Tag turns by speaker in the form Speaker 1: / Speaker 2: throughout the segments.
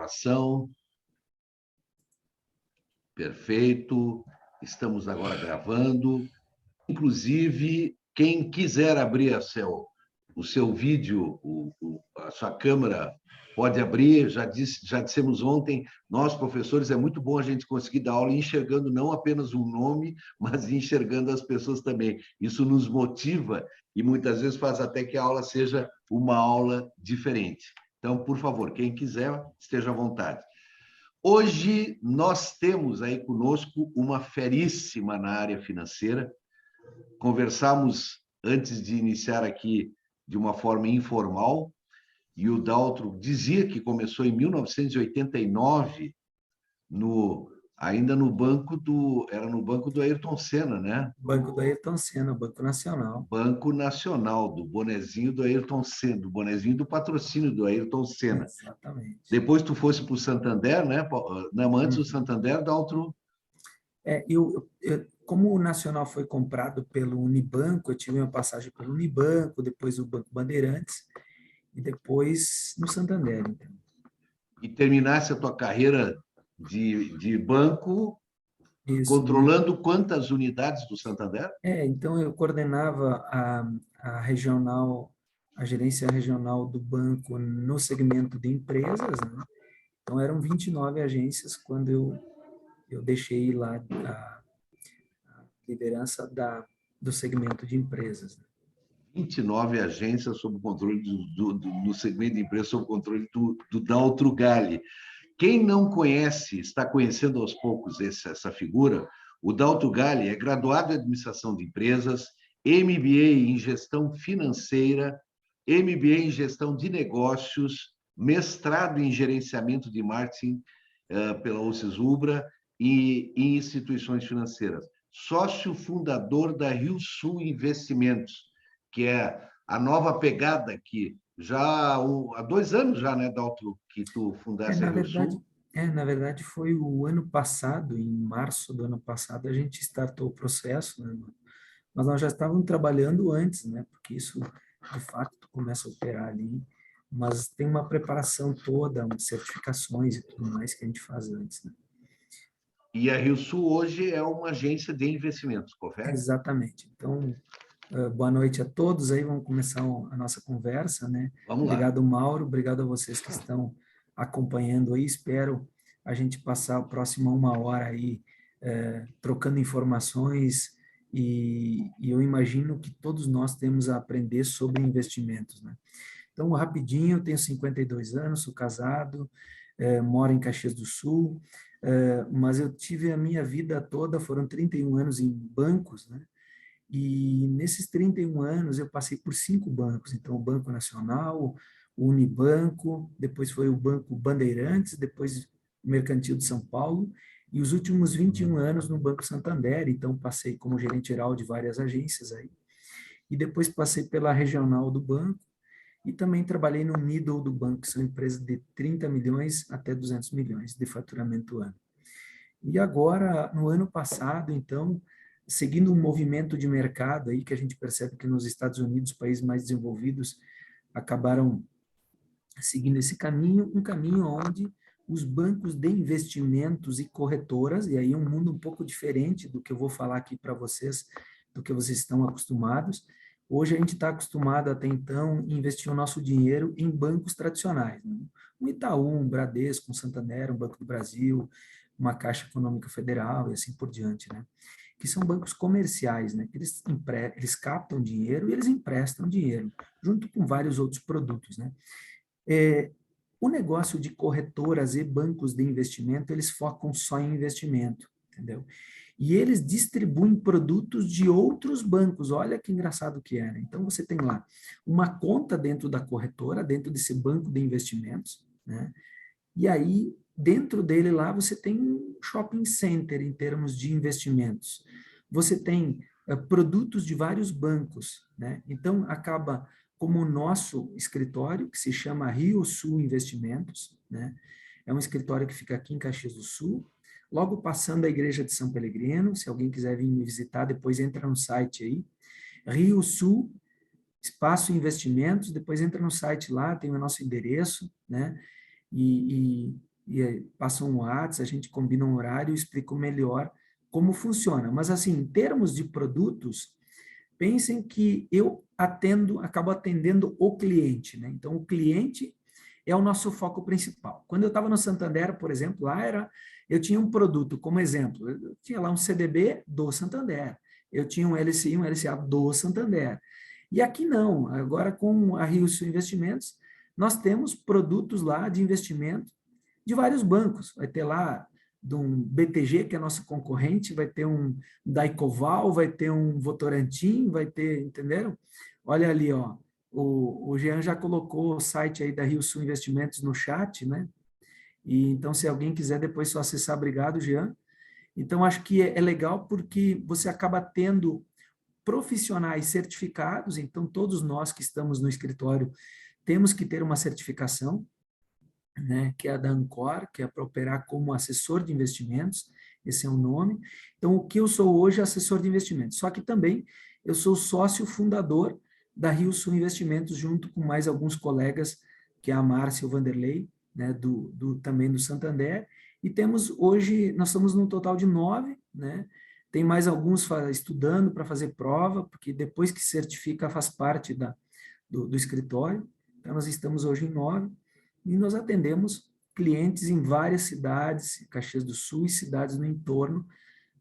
Speaker 1: gravação. Perfeito. Estamos agora gravando. Inclusive, quem quiser abrir o seu vídeo, a sua câmera, pode abrir. Já dissemos ontem, nós, professores, é muito bom a gente conseguir dar aula enxergando não apenas um nome, mas enxergando as pessoas também. Isso nos motiva e muitas vezes faz até que a aula seja uma aula diferente. Então, por favor, quem quiser, esteja à vontade. Hoje, nós temos aí conosco uma feríssima na área financeira. Conversamos antes de iniciar aqui de uma forma informal, e o Daltro dizia que começou em 1989, ainda no banco do Ayrton Senna, né?
Speaker 2: Banco do Ayrton Senna, Banco Nacional.
Speaker 1: Banco Nacional, do bonezinho do Ayrton Senna, do bonezinho do patrocínio do Ayrton Senna.
Speaker 2: Exatamente.
Speaker 1: Depois tu fosse para o Santander, né? Não, antes do Santander, Daltro.
Speaker 2: Como o Nacional foi comprado pelo Unibanco, eu tive uma passagem pelo Unibanco, depois o Banco Bandeirantes e depois no Santander. Então.
Speaker 1: E terminasse a tua carreira de banco,
Speaker 2: Isso.
Speaker 1: Controlando quantas unidades do Santander?
Speaker 2: Então eu coordenava a regional, a gerência regional do banco no segmento de empresas, né? Então eram 29 agências quando eu deixei lá a liderança do segmento de empresas.
Speaker 1: 29 agências sob o controle no segmento de empresas, sob o controle do Daltro Galli. Quem não conhece, está conhecendo aos poucos essa figura, o Daltro Galli é graduado em Administração de Empresas, MBA em Gestão Financeira, MBA em Gestão de Negócios, mestrado em Gerenciamento de Marketing pela UCES Ubra e em Instituições Financeiras. Sócio fundador da Rio Sul Investimentos, que é a nova pegada que já há 2 anos já, né, Daltro, que tu fundaste a Rio Sul?
Speaker 2: Na verdade, foi o ano passado, em março do ano passado, a gente startou o processo, né? Mas nós já estávamos trabalhando antes, né? Porque isso, de fato, começa a operar ali, mas tem uma preparação toda, umas certificações e tudo mais que a gente faz antes, né?
Speaker 1: E a Rio Sul hoje é uma agência de investimentos, correto?
Speaker 2: Exatamente. Então, boa noite a todos aí, vamos começar a nossa conversa, né?
Speaker 1: Vamos lá.
Speaker 2: Obrigado, Mauro, obrigado a vocês que estão acompanhando aí, espero a gente passar a próxima 1 hora aí trocando informações e eu imagino que todos nós temos a aprender sobre investimentos, né? Então, rapidinho, eu tenho 52 anos, sou casado, moro em Caxias do Sul, mas eu tive a minha vida toda, foram 31 anos em bancos, né? E nesses 31 anos eu passei por 5 bancos, então o Banco Nacional, o Unibanco, depois foi o Banco Bandeirantes, depois o Mercantil de São Paulo, e os últimos 21 anos no Banco Santander, então passei como gerente geral de várias agências aí, e depois passei pela regional do banco, e também trabalhei no middle do banco, que são empresas de 30 milhões até 200 milhões de faturamento ano. E agora, no ano passado, então, seguindo um movimento de mercado aí que a gente percebe que nos Estados Unidos, países mais desenvolvidos, acabaram seguindo esse caminho, um caminho onde os bancos de investimentos e corretoras, e aí um mundo um pouco diferente do que eu vou falar aqui para vocês, do que vocês estão acostumados. Hoje a gente está acostumado até então a investir o nosso dinheiro em bancos tradicionais, né? Um Itaú, um Bradesco, um Santander, um Banco do Brasil, uma Caixa Econômica Federal e assim por diante, né? Que são bancos comerciais, né? Eles captam dinheiro e eles emprestam dinheiro, junto com vários outros produtos, né? O negócio de corretoras e bancos de investimento, eles focam só em investimento, entendeu? E eles distribuem produtos de outros bancos, olha que engraçado que é, né? Então, você tem lá uma conta dentro da corretora, dentro desse banco de investimentos, né? E aí, dentro dele lá, você tem um shopping center em termos de investimentos. Você tem produtos de vários bancos, né? Então, acaba como o nosso escritório, que se chama Rio Sul Investimentos, né? É um escritório que fica aqui em Caxias do Sul, logo passando a igreja de São Pelegrino. Se alguém quiser vir me visitar, depois entra no site aí, Rio Sul, espaço investimentos, depois entra no site lá, tem o nosso endereço, né? E passa um WhatsApp, a gente combina um horário e explico melhor como funciona. Mas, assim, em termos de produtos, pensem que eu acabo atendendo o cliente, né? Então, o cliente é o nosso foco principal. Quando eu estava no Santander, por exemplo, eu tinha um produto, como exemplo, eu tinha lá um CDB do Santander, eu tinha um LCI, um LCA do Santander. E aqui não, agora com a Rio Sul Investimentos, nós temos produtos lá de investimento de vários bancos. Vai ter lá de um BTG, que é nosso concorrente, vai ter um Daicoval, vai ter um Votorantim, vai ter, entenderam? Olha ali, ó, o Jean já colocou o site aí da Rio Sul Investimentos no chat, né? E então, se alguém quiser depois só acessar, obrigado, Jean. Então, acho que é legal porque você acaba tendo profissionais certificados, então todos nós que estamos no escritório temos que ter uma certificação, né, que é a da Ancor, que é para operar como assessor de investimentos, esse é o nome. Então, o que eu sou hoje é assessor de investimentos, só que também eu sou sócio fundador da Rio Sul Investimentos, junto com mais alguns colegas, que é a Márcia e o Vanderlei, né, também do Santander, e temos hoje, nós estamos num total de 9, né, tem mais alguns estudando para fazer prova, porque depois que certifica faz parte do escritório, então nós estamos hoje em 9, e nós atendemos clientes em várias cidades, Caxias do Sul e cidades no entorno,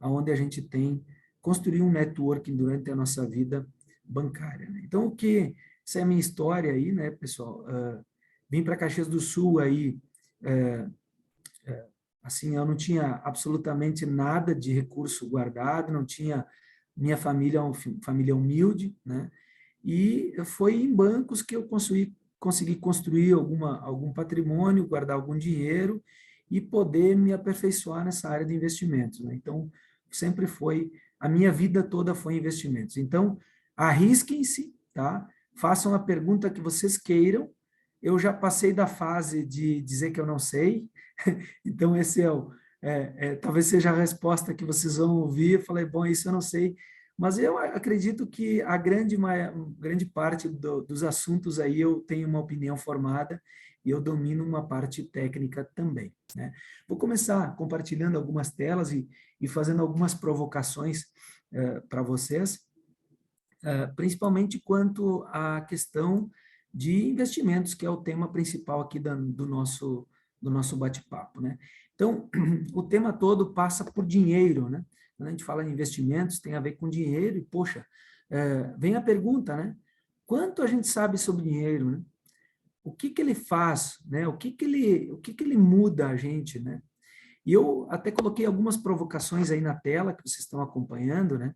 Speaker 2: onde a gente tem construído um networking durante a nossa vida bancária. Né? Então, essa é a minha história aí, né, pessoal? Vim para Caxias do Sul aí, assim, eu não tinha absolutamente nada de recurso guardado, não tinha, minha família é uma família humilde, né? E foi em bancos que eu consegui construir algum patrimônio, guardar algum dinheiro e poder me aperfeiçoar nessa área de investimentos, né? Então, sempre foi, a minha vida toda foi investimentos. Então, arrisquem-se, tá? Façam a pergunta que vocês queiram. Eu já passei da fase de dizer que eu não sei, então esse talvez seja a resposta que vocês vão ouvir. Eu falei, bom, isso eu não sei, mas eu acredito que a grande parte dos assuntos aí eu tenho uma opinião formada e eu domino uma parte técnica também, né? Vou começar compartilhando algumas telas e fazendo algumas provocações para vocês, principalmente quanto à questão de investimentos, que é o tema principal aqui do nosso bate-papo, né? Então, o tema todo passa por dinheiro, né? Quando a gente fala em investimentos, tem a ver com dinheiro e, poxa, vem a pergunta, né? Quanto a gente sabe sobre dinheiro, né? O que ele faz, né? O que ele muda a gente, né? E eu até coloquei algumas provocações aí na tela que vocês estão acompanhando, né?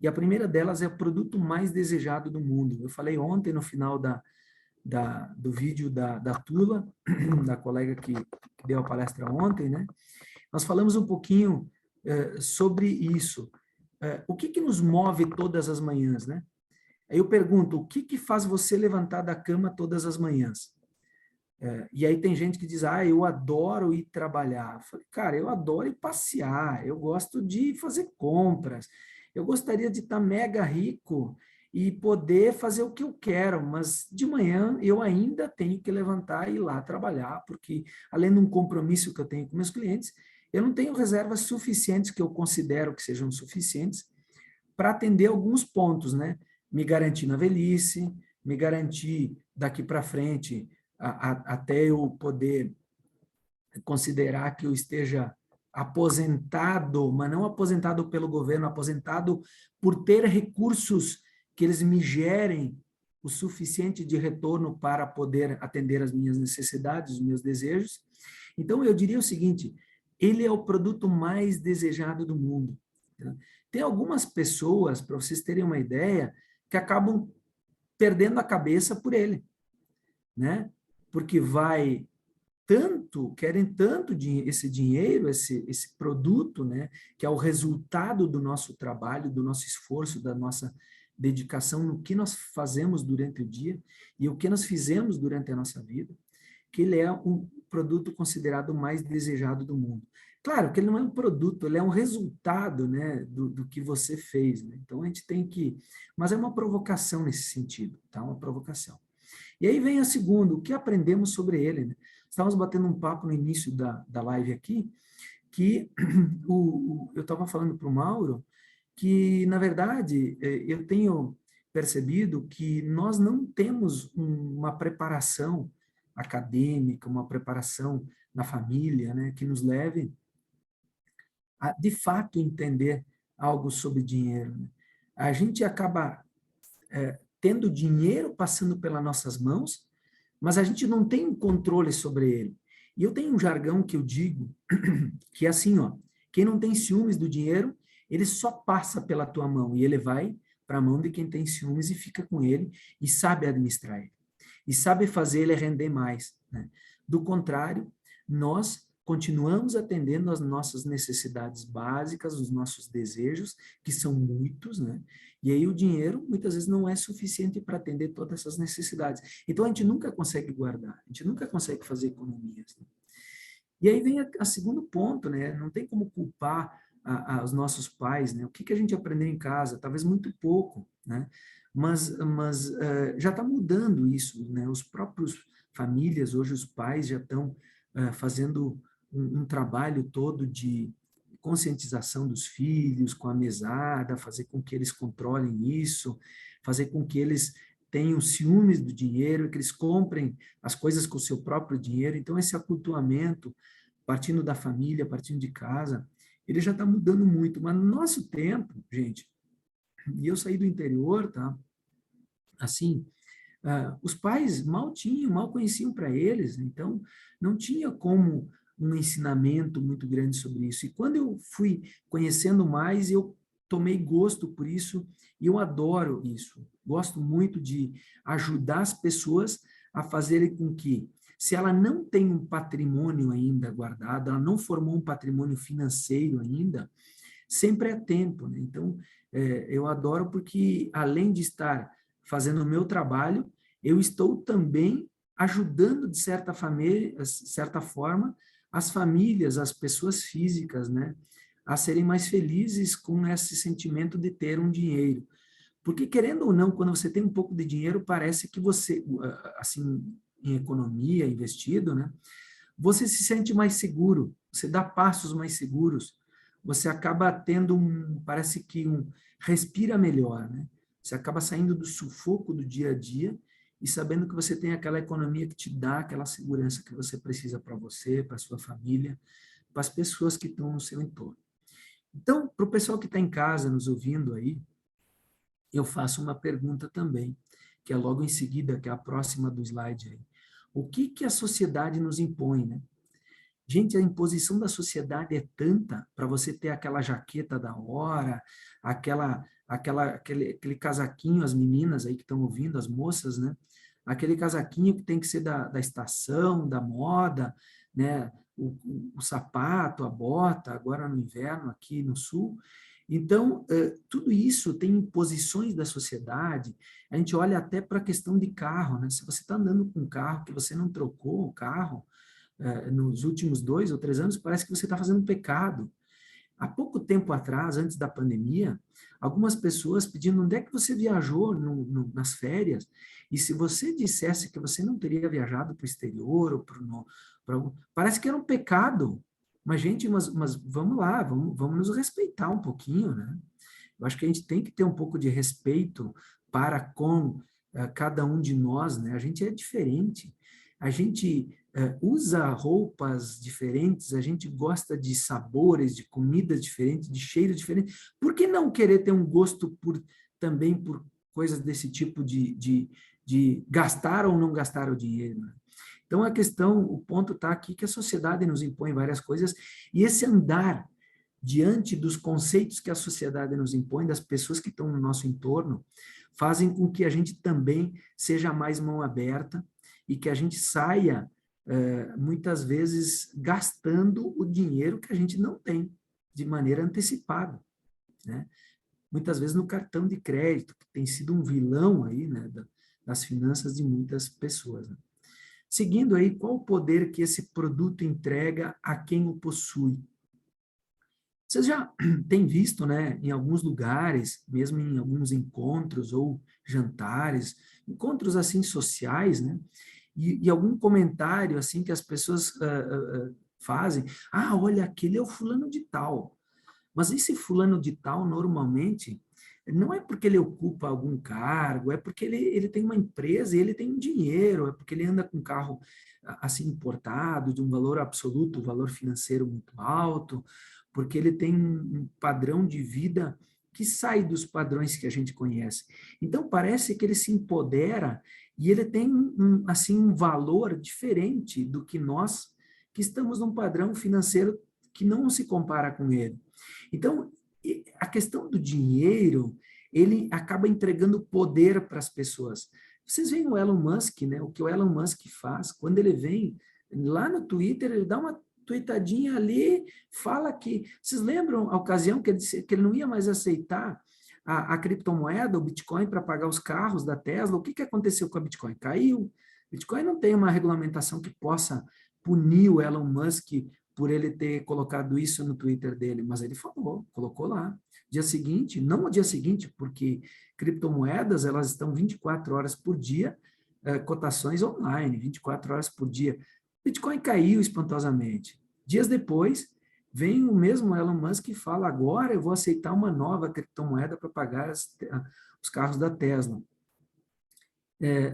Speaker 2: E a primeira delas é o produto mais desejado do mundo. Eu falei ontem, no final do vídeo da Tula, da colega que deu a palestra ontem, né? Nós falamos um pouquinho sobre isso. O que nos move todas as manhãs, né? Aí eu pergunto, o que faz você levantar da cama todas as manhãs? E aí tem gente que diz, eu adoro ir trabalhar. Eu falei, cara, eu adoro ir passear, eu gosto de fazer compras, eu gostaria de estar mega rico e poder fazer o que eu quero, mas de manhã eu ainda tenho que levantar e ir lá trabalhar, porque além de um compromisso que eu tenho com meus clientes, eu não tenho reservas suficientes, que eu considero que sejam suficientes, para atender alguns pontos, né? Me garantir na velhice, me garantir daqui para frente, até eu poder considerar que eu esteja aposentado, mas não aposentado pelo governo, aposentado por ter recursos que eles me gerem o suficiente de retorno para poder atender as minhas necessidades, os meus desejos. Então, eu diria o seguinte, ele é o produto mais desejado do mundo. Tem algumas pessoas, para vocês terem uma ideia, que acabam perdendo a cabeça por ele, né? Porque querem tanto esse dinheiro, esse produto, né, que é o resultado do nosso trabalho, do nosso esforço, da nossa dedicação no que nós fazemos durante o dia e o que nós fizemos durante a nossa vida, que ele é um produto considerado o mais desejado do mundo. Claro que ele não é um produto, ele é um resultado, né, do que você fez, né? Então a gente tem que... Mas é uma provocação nesse sentido, tá? Uma provocação. E aí vem a segunda, o que aprendemos sobre ele, né? estávamos batendo um papo no início da live aqui, que eu estava falando para o Mauro que, na verdade, eu tenho percebido que nós não temos uma preparação acadêmica, uma preparação na família, né, que nos leve a, de fato, entender algo sobre dinheiro. Né? A gente acaba tendo dinheiro passando pelas nossas mãos, mas a gente não tem um controle sobre ele. E eu tenho um jargão que eu digo, que é assim, ó, quem não tem ciúmes do dinheiro, ele só passa pela tua mão, e ele vai para a mão de quem tem ciúmes e fica com ele, e sabe administrar ele. E sabe fazer ele render mais. Né? Do contrário, nós continuamos atendendo às nossas necessidades básicas, os nossos desejos, que são muitos, né? E aí o dinheiro, muitas vezes, não é suficiente para atender todas essas necessidades. Então, a gente nunca consegue guardar, a gente nunca consegue fazer economias. Né? E aí vem a segundo ponto, né? Não tem como culpar os nossos pais, né? O que a gente aprendeu em casa? Talvez muito pouco, né? Mas já está mudando isso, né? Os próprios famílias, hoje os pais já estão fazendo um trabalho todo de conscientização dos filhos, com a mesada, fazer com que eles controlem isso, fazer com que eles tenham ciúmes do dinheiro, que eles comprem as coisas com o seu próprio dinheiro. Então, esse acultuamento, partindo da família, partindo de casa, ele já está mudando muito. Mas no nosso tempo, gente, e eu saí do interior, tá? Assim, os pais mal conheciam para eles, então não tinha como um ensinamento muito grande sobre isso. E quando eu fui conhecendo mais, eu tomei gosto por isso e eu adoro isso. Gosto muito de ajudar as pessoas a fazerem com que, se ela não tem um patrimônio ainda guardado, ela não formou um patrimônio financeiro ainda, sempre é tempo. Né? Então, eu adoro porque, além de estar fazendo o meu trabalho, eu estou também ajudando, de certa forma, as famílias, as pessoas físicas, né, a serem mais felizes com esse sentimento de ter um dinheiro. Porque, querendo ou não, quando você tem um pouco de dinheiro, parece que você, assim, em economia, investido, né, você se sente mais seguro, você dá passos mais seguros, você acaba tendo parece que respira melhor, né? Você acaba saindo do sufoco do dia a dia e sabendo que você tem aquela economia que te dá aquela segurança que você precisa para você, para sua família, para as pessoas que estão no seu entorno. Então, para o pessoal que está em casa nos ouvindo aí, eu faço uma pergunta também, que é logo em seguida, que é a próxima do slide aí. O que a sociedade nos impõe, né? Gente, a imposição da sociedade é tanta para você ter aquela jaqueta da hora, aquele casaquinho, as meninas aí que estão ouvindo, as moças, né? Aquele casaquinho que tem que ser da estação, da moda, né? O sapato, a bota, agora no inverno aqui no sul. Então, tudo isso tem imposições da sociedade. A gente olha até para a questão de carro, né? Se você está andando com um carro que você não trocou o carro, nos últimos 2 ou 3 anos, parece que você está fazendo pecado. Há pouco tempo atrás, antes da pandemia, algumas pessoas pedindo onde é que você viajou nas férias, e se você dissesse que você não teria viajado para o exterior, ou parece que era um pecado. Mas, gente, mas vamos lá, vamos nos respeitar um pouquinho, né? Eu acho que a gente tem que ter um pouco de respeito para com cada um de nós, né? A gente é diferente. A gente usa roupas diferentes, a gente gosta de sabores, de comidas diferentes, de cheiros diferentes. Por que não querer ter um gosto também por coisas desse tipo de gastar ou não gastar o dinheiro? Né? Então, o ponto está aqui que a sociedade nos impõe várias coisas, e esse andar diante dos conceitos que a sociedade nos impõe, das pessoas que estão no nosso entorno, fazem com que a gente também seja mais mão aberta e que a gente saia, muitas vezes, gastando o dinheiro que a gente não tem, de maneira antecipada, né? Muitas vezes no cartão de crédito, que tem sido um vilão aí, né, das finanças de muitas pessoas. Né? Seguindo aí, qual o poder que esse produto entrega a quem o possui? Vocês já têm visto, né, em alguns lugares, mesmo em alguns encontros ou jantares, encontros assim sociais, né, e algum comentário assim que as pessoas fazem, olha, aquele é o fulano de tal. Mas esse fulano de tal, normalmente, não é porque ele ocupa algum cargo, é porque ele tem uma empresa e ele tem um dinheiro, é porque ele anda com um carro assim importado, de um valor absoluto, um valor financeiro muito alto, porque ele tem um padrão de vida que sai dos padrões que a gente conhece. Então, parece que ele se empodera e ele tem assim, um valor diferente do que nós, que estamos num padrão financeiro que não se compara com ele. Então, a questão do dinheiro, ele acaba entregando poder para as pessoas. Vocês veem o Elon Musk, né? O que o Elon Musk faz, quando ele vem lá no Twitter, ele dá uma tweetadinha ali, fala que... Vocês lembram a ocasião que ele disse que ele não ia mais aceitar a criptomoeda, o Bitcoin, para pagar os carros da Tesla? O que aconteceu com a Bitcoin? Caiu. Bitcoin não tem uma regulamentação que possa punir o Elon Musk por ele ter colocado isso no Twitter dele, mas ele falou, colocou lá. Dia seguinte, não o dia seguinte, porque criptomoedas, elas estão 24 horas por dia, cotações online, 24 horas por dia. Bitcoin caiu espantosamente. Dias depois, vem o mesmo Elon Musk e fala, agora eu vou aceitar uma nova criptomoeda para pagar os carros da Tesla.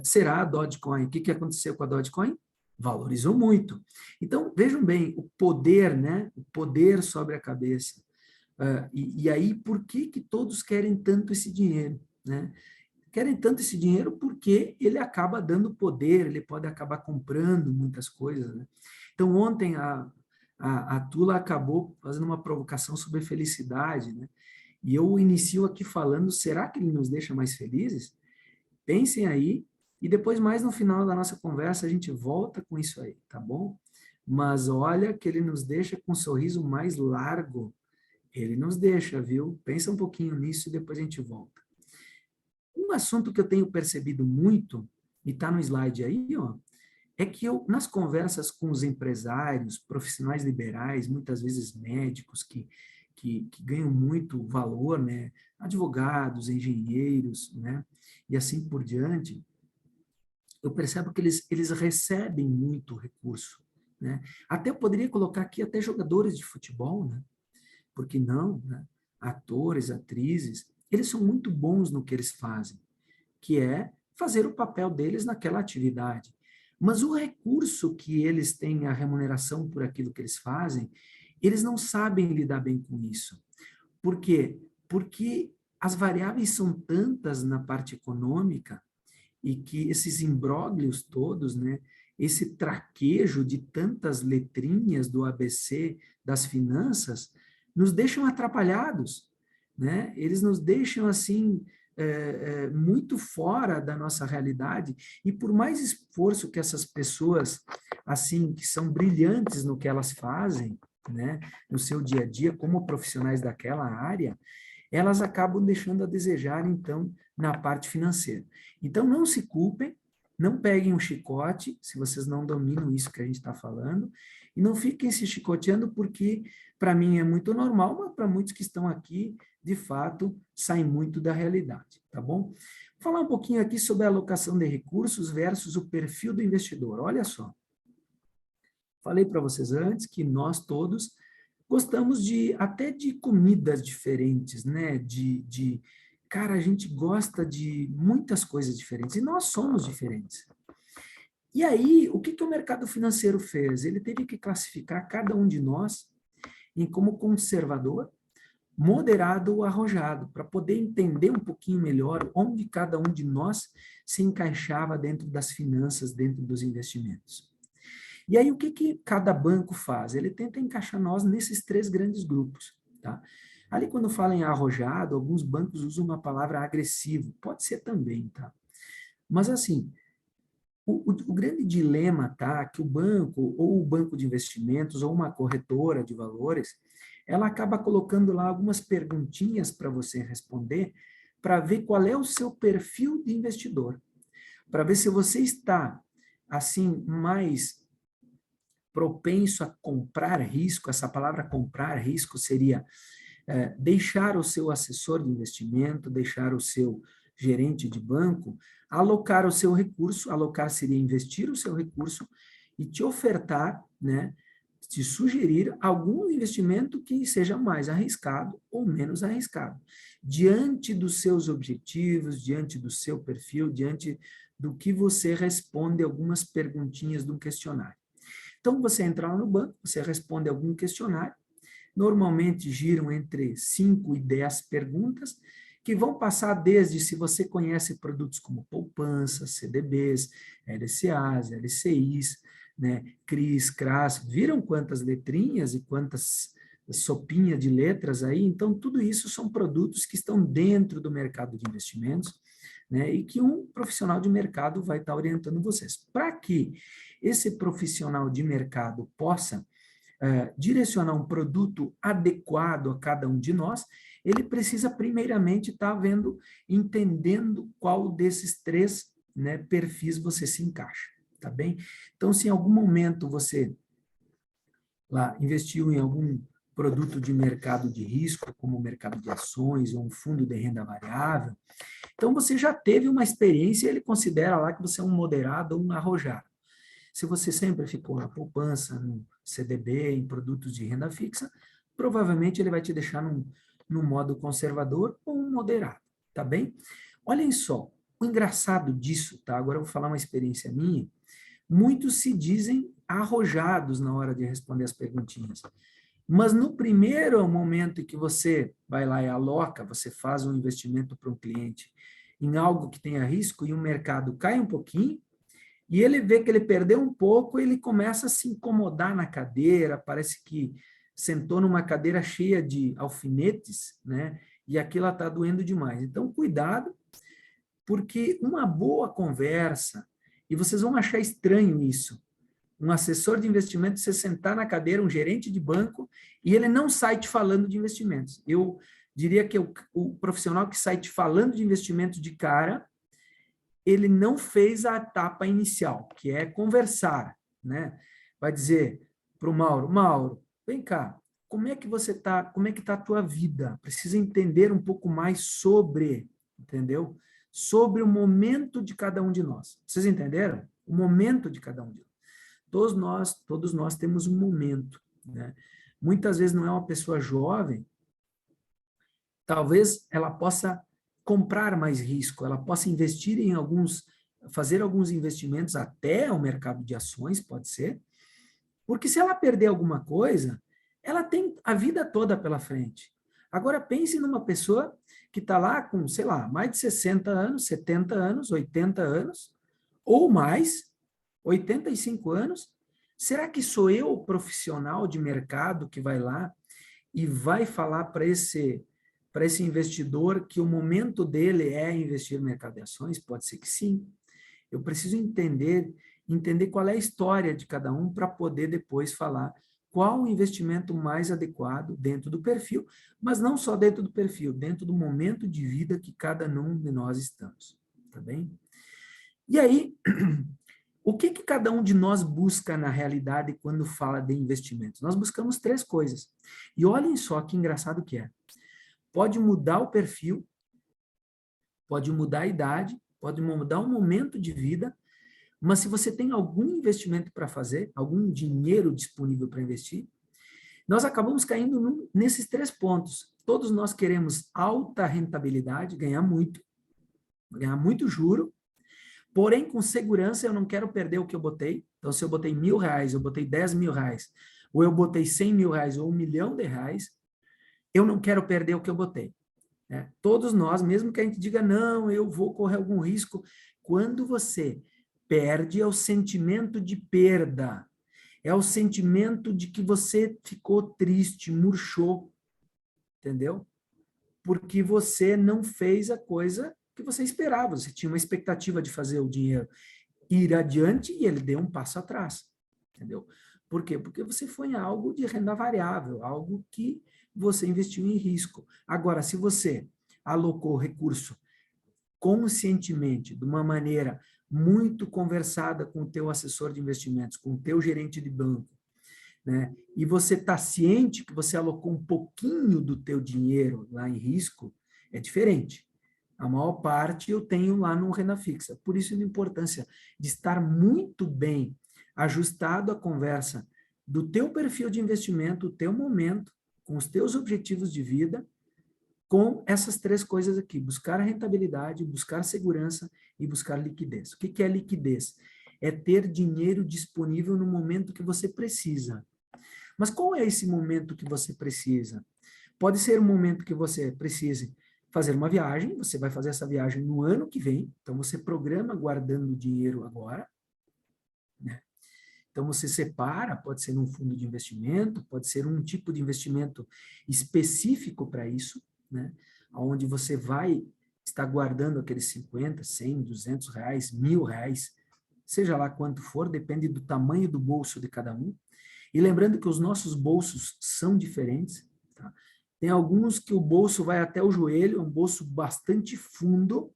Speaker 2: Será a Dogecoin? O que aconteceu com a Dogecoin? Valorizou muito. Então, vejam bem, o poder, né? O poder sobre a cabeça. E aí, por que todos querem tanto esse dinheiro, né? Querem tanto esse dinheiro porque ele acaba dando poder, ele pode acabar comprando muitas coisas, né? Então, ontem a Tula acabou fazendo uma provocação sobre felicidade, né? E eu inicio aqui falando, será que ele nos deixa mais felizes? Pensem aí, e depois, mais no final da nossa conversa, a gente volta com isso aí, tá bom? Mas olha que ele nos deixa com um sorriso mais largo. Ele nos deixa, viu? Pensa um pouquinho nisso e depois a gente volta. Um assunto que eu tenho percebido muito, e está no slide aí, ó, é que eu, nas conversas com os empresários, profissionais liberais, muitas vezes médicos que ganham muito valor, né? Advogados, engenheiros, né? E assim por diante, eu percebo que eles recebem muito recurso, né? Até eu poderia colocar aqui até jogadores de futebol, né? Por que não, né? Atores, atrizes, eles são muito bons no que eles fazem, que é fazer o papel deles naquela atividade. Mas o recurso que eles têm, a remuneração por aquilo que eles fazem, eles não sabem lidar bem com isso. Por quê? Porque as variáveis são tantas na parte econômica e que esses imbróglios todos, né, esse traquejo de tantas letrinhas do ABC das finanças, nos deixam atrapalhados, né? Eles nos deixam assim muito fora da nossa realidade, e por mais esforço que essas pessoas assim que são brilhantes no que elas fazem, né, no seu dia a dia como profissionais daquela área, elas acabam deixando a desejar, então, na parte financeira. Então, não se culpem, não peguem um chicote, se vocês não dominam isso que a gente está falando, e não fiquem se chicoteando, porque, para mim, é muito normal, mas para muitos que estão aqui, de fato, saem muito da realidade, tá bom? Vou falar um pouquinho aqui sobre a alocação de recursos versus o perfil do investidor. Olha só. Falei para vocês antes que nós todos gostamos até de comidas diferentes, né? Cara, a gente gosta de muitas coisas diferentes, e nós somos diferentes. E aí, o que o mercado financeiro fez? Ele teve que classificar cada um de nós em como conservador, moderado ou arrojado, para poder entender um pouquinho melhor onde cada um de nós se encaixava dentro das finanças, dentro dos investimentos. E aí, o que cada banco faz? Ele tenta encaixar nós nesses 3 grandes grupos, tá? Ali, quando fala em arrojado, alguns bancos usam uma palavra agressivo, pode ser também, tá? Mas, assim, o grande dilema, tá? Que o banco, ou o banco de investimentos, ou uma corretora de valores, ela acaba colocando lá algumas perguntinhas para você responder, para ver qual é o seu perfil de investidor, para ver se você está, assim, mais propenso a comprar risco. Essa palavra comprar risco seria deixar o seu assessor de investimento, deixar o seu gerente de banco, alocar o seu recurso, alocar seria investir o seu recurso e te ofertar, né, te sugerir algum investimento que seja mais arriscado ou menos arriscado, diante dos seus objetivos, diante do seu perfil, diante do que você responde algumas perguntinhas de um questionário. Então, você entra lá no banco, você responde algum questionário, normalmente giram entre 5 e 10 perguntas, que vão passar desde se você conhece produtos como poupança, CDBs, LCAs, LCIs, né, CRIs, CRAs, viram quantas letrinhas e quantas sopinha de letras aí? Então, tudo isso são produtos que estão dentro do mercado de investimentos, né, e que um profissional de mercado vai estar orientando vocês. Para que esse profissional de mercado possa direcionar um produto adequado a cada um de nós, ele precisa primeiramente estar entendendo qual desses 3, né, perfis você se encaixa, tá bem? Então, se em algum momento você lá investiu em algum produto de mercado de risco, como o mercado de ações ou um fundo de renda variável, então você já teve uma experiência e ele considera lá que você é um moderado ou um arrojado. Se você sempre ficou na poupança, no CDB, em produtos de renda fixa, provavelmente ele vai te deixar num modo conservador ou um moderado, tá bem? Olhem só, o engraçado disso, tá? Agora eu vou falar uma experiência minha. Muitos se dizem arrojados na hora de responder as perguntinhas. Mas no primeiro momento em que você vai lá e aloca, você faz um investimento para um cliente em algo que tenha risco e o mercado cai um pouquinho, e ele vê que ele perdeu um pouco, ele começa a se incomodar na cadeira, parece que sentou numa cadeira cheia de alfinetes, né? E aquilo está doendo demais. Então, cuidado, porque uma boa conversa, e vocês vão achar estranho isso, um assessor de investimentos, você sentar na cadeira, um gerente de banco, e ele não sai te falando de investimentos. Eu diria que o profissional que sai te falando de investimentos de cara, ele não fez a etapa inicial, que é conversar, né? Vai dizer para o Mauro, vem cá, como é que você está, como é que está a tua vida? Precisa entender um pouco mais sobre, entendeu? Sobre o momento de cada um de nós. Vocês entenderam? O momento de cada um de nós. Todos nós temos um momento, né? Muitas vezes não é uma pessoa jovem, talvez ela possa comprar mais risco, ela possa investir fazer alguns investimentos até o mercado de ações, pode ser, porque se ela perder alguma coisa, ela tem a vida toda pela frente. Agora pense numa pessoa que está lá com, sei lá, mais de 60 anos, 70 anos, 80 anos, ou mais, 85 anos, será que sou eu o profissional de mercado que vai lá e vai falar para esse investidor que o momento dele é investir no mercado de ações? Pode ser que sim. Eu preciso entender qual é a história de cada um para poder depois falar qual o investimento mais adequado dentro do perfil, mas não só dentro do perfil, dentro do momento de vida que cada um de nós estamos, tá bem? E aí, o que cada um de nós busca na realidade quando fala de investimentos? Nós buscamos 3 coisas. E olhem só que engraçado que é. Pode mudar o perfil, pode mudar a idade, pode mudar o momento de vida, mas se você tem algum investimento para fazer, algum dinheiro disponível para investir, nós acabamos caindo nesses 3 pontos. Todos nós queremos alta rentabilidade, ganhar muito juro, porém com segurança. Eu não quero perder o que eu botei. Então, se eu botei R$1.000, eu botei R$10.000, ou eu botei R$100.000 ou R$1.000.000, eu não quero perder o que eu botei. Né? Todos nós, mesmo que a gente diga, não, eu vou correr algum risco, quando você perde, é o sentimento de perda, é o sentimento de que você ficou triste, murchou, entendeu? Porque você não fez a coisa que você esperava, você tinha uma expectativa de fazer o dinheiro ir adiante e ele deu um passo atrás, entendeu? Por quê? Porque você foi em algo de renda variável, algo que você investiu em risco. Agora, se você alocou recurso conscientemente, de uma maneira muito conversada com o teu assessor de investimentos, com o teu gerente de banco, né? E você está ciente que você alocou um pouquinho do teu dinheiro lá em risco, é diferente. A maior parte eu tenho lá no renda fixa. Por isso a importância de estar muito bem ajustado à conversa do teu perfil de investimento, o teu momento, com os teus objetivos de vida, com essas três coisas aqui: buscar a rentabilidade, buscar segurança e buscar liquidez. O que é liquidez? É ter dinheiro disponível no momento que você precisa. Mas qual é esse momento que você precisa? Pode ser um momento que você precise fazer uma viagem, você vai fazer essa viagem no ano que vem, então você programa guardando dinheiro agora, né? Então você separa, pode ser num fundo de investimento, pode ser um tipo de investimento específico para isso, né? Onde você vai estar guardando aqueles 50, 100, 200 reais, R$ 1.000, seja lá quanto for, depende do tamanho do bolso de cada um. E lembrando que os nossos bolsos são diferentes, tá? Tem alguns que o bolso vai até o joelho, é um bolso bastante fundo,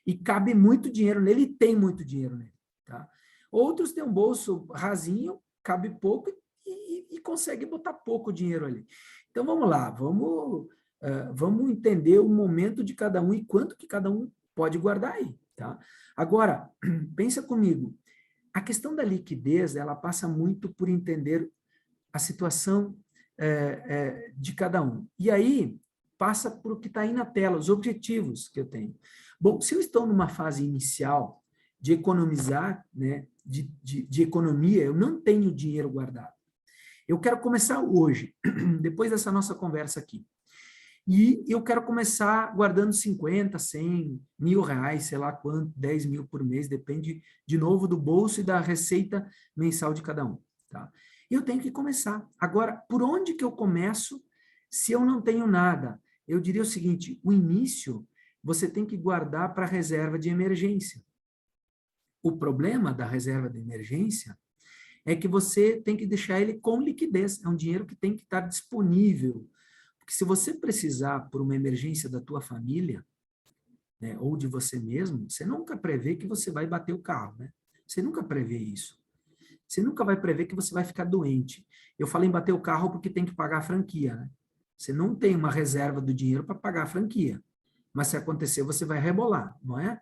Speaker 2: e cabe muito dinheiro nele, e tem muito dinheiro nele, tá? Outros têm um bolso rasinho, cabe pouco e consegue botar pouco dinheiro ali. Então, vamos lá, vamos entender o momento de cada um e quanto que cada um pode guardar aí, tá? Agora, pensa comigo, a questão da liquidez, ela passa muito por entender a situação de cada um. E aí, passa por o que está aí na tela, os objetivos que eu tenho. Bom, se eu estou numa fase inicial de economizar, né, de economia, eu não tenho dinheiro guardado. Eu quero começar hoje, depois dessa nossa conversa aqui. E eu quero começar guardando 50, 100, R$ 1.000, sei lá quanto, 10 mil por mês, depende, de novo, do bolso e da receita mensal de cada um, tá? Eu tenho que começar. Agora, por onde que eu começo se eu não tenho nada? Eu diria o seguinte: o início você tem que guardar para a reserva de emergência. O problema da reserva de emergência é que você tem que deixar ele com liquidez. É um dinheiro que tem que estar disponível. Porque se você precisar por uma emergência da tua família, né, ou de você mesmo, você nunca prevê que você vai bater o carro, né? Você nunca prevê isso. Você nunca vai prever que você vai ficar doente. Eu falei em bater o carro porque tem que pagar a franquia, né? Você não tem uma reserva do dinheiro para pagar a franquia. Mas se acontecer, você vai rebolar, não é?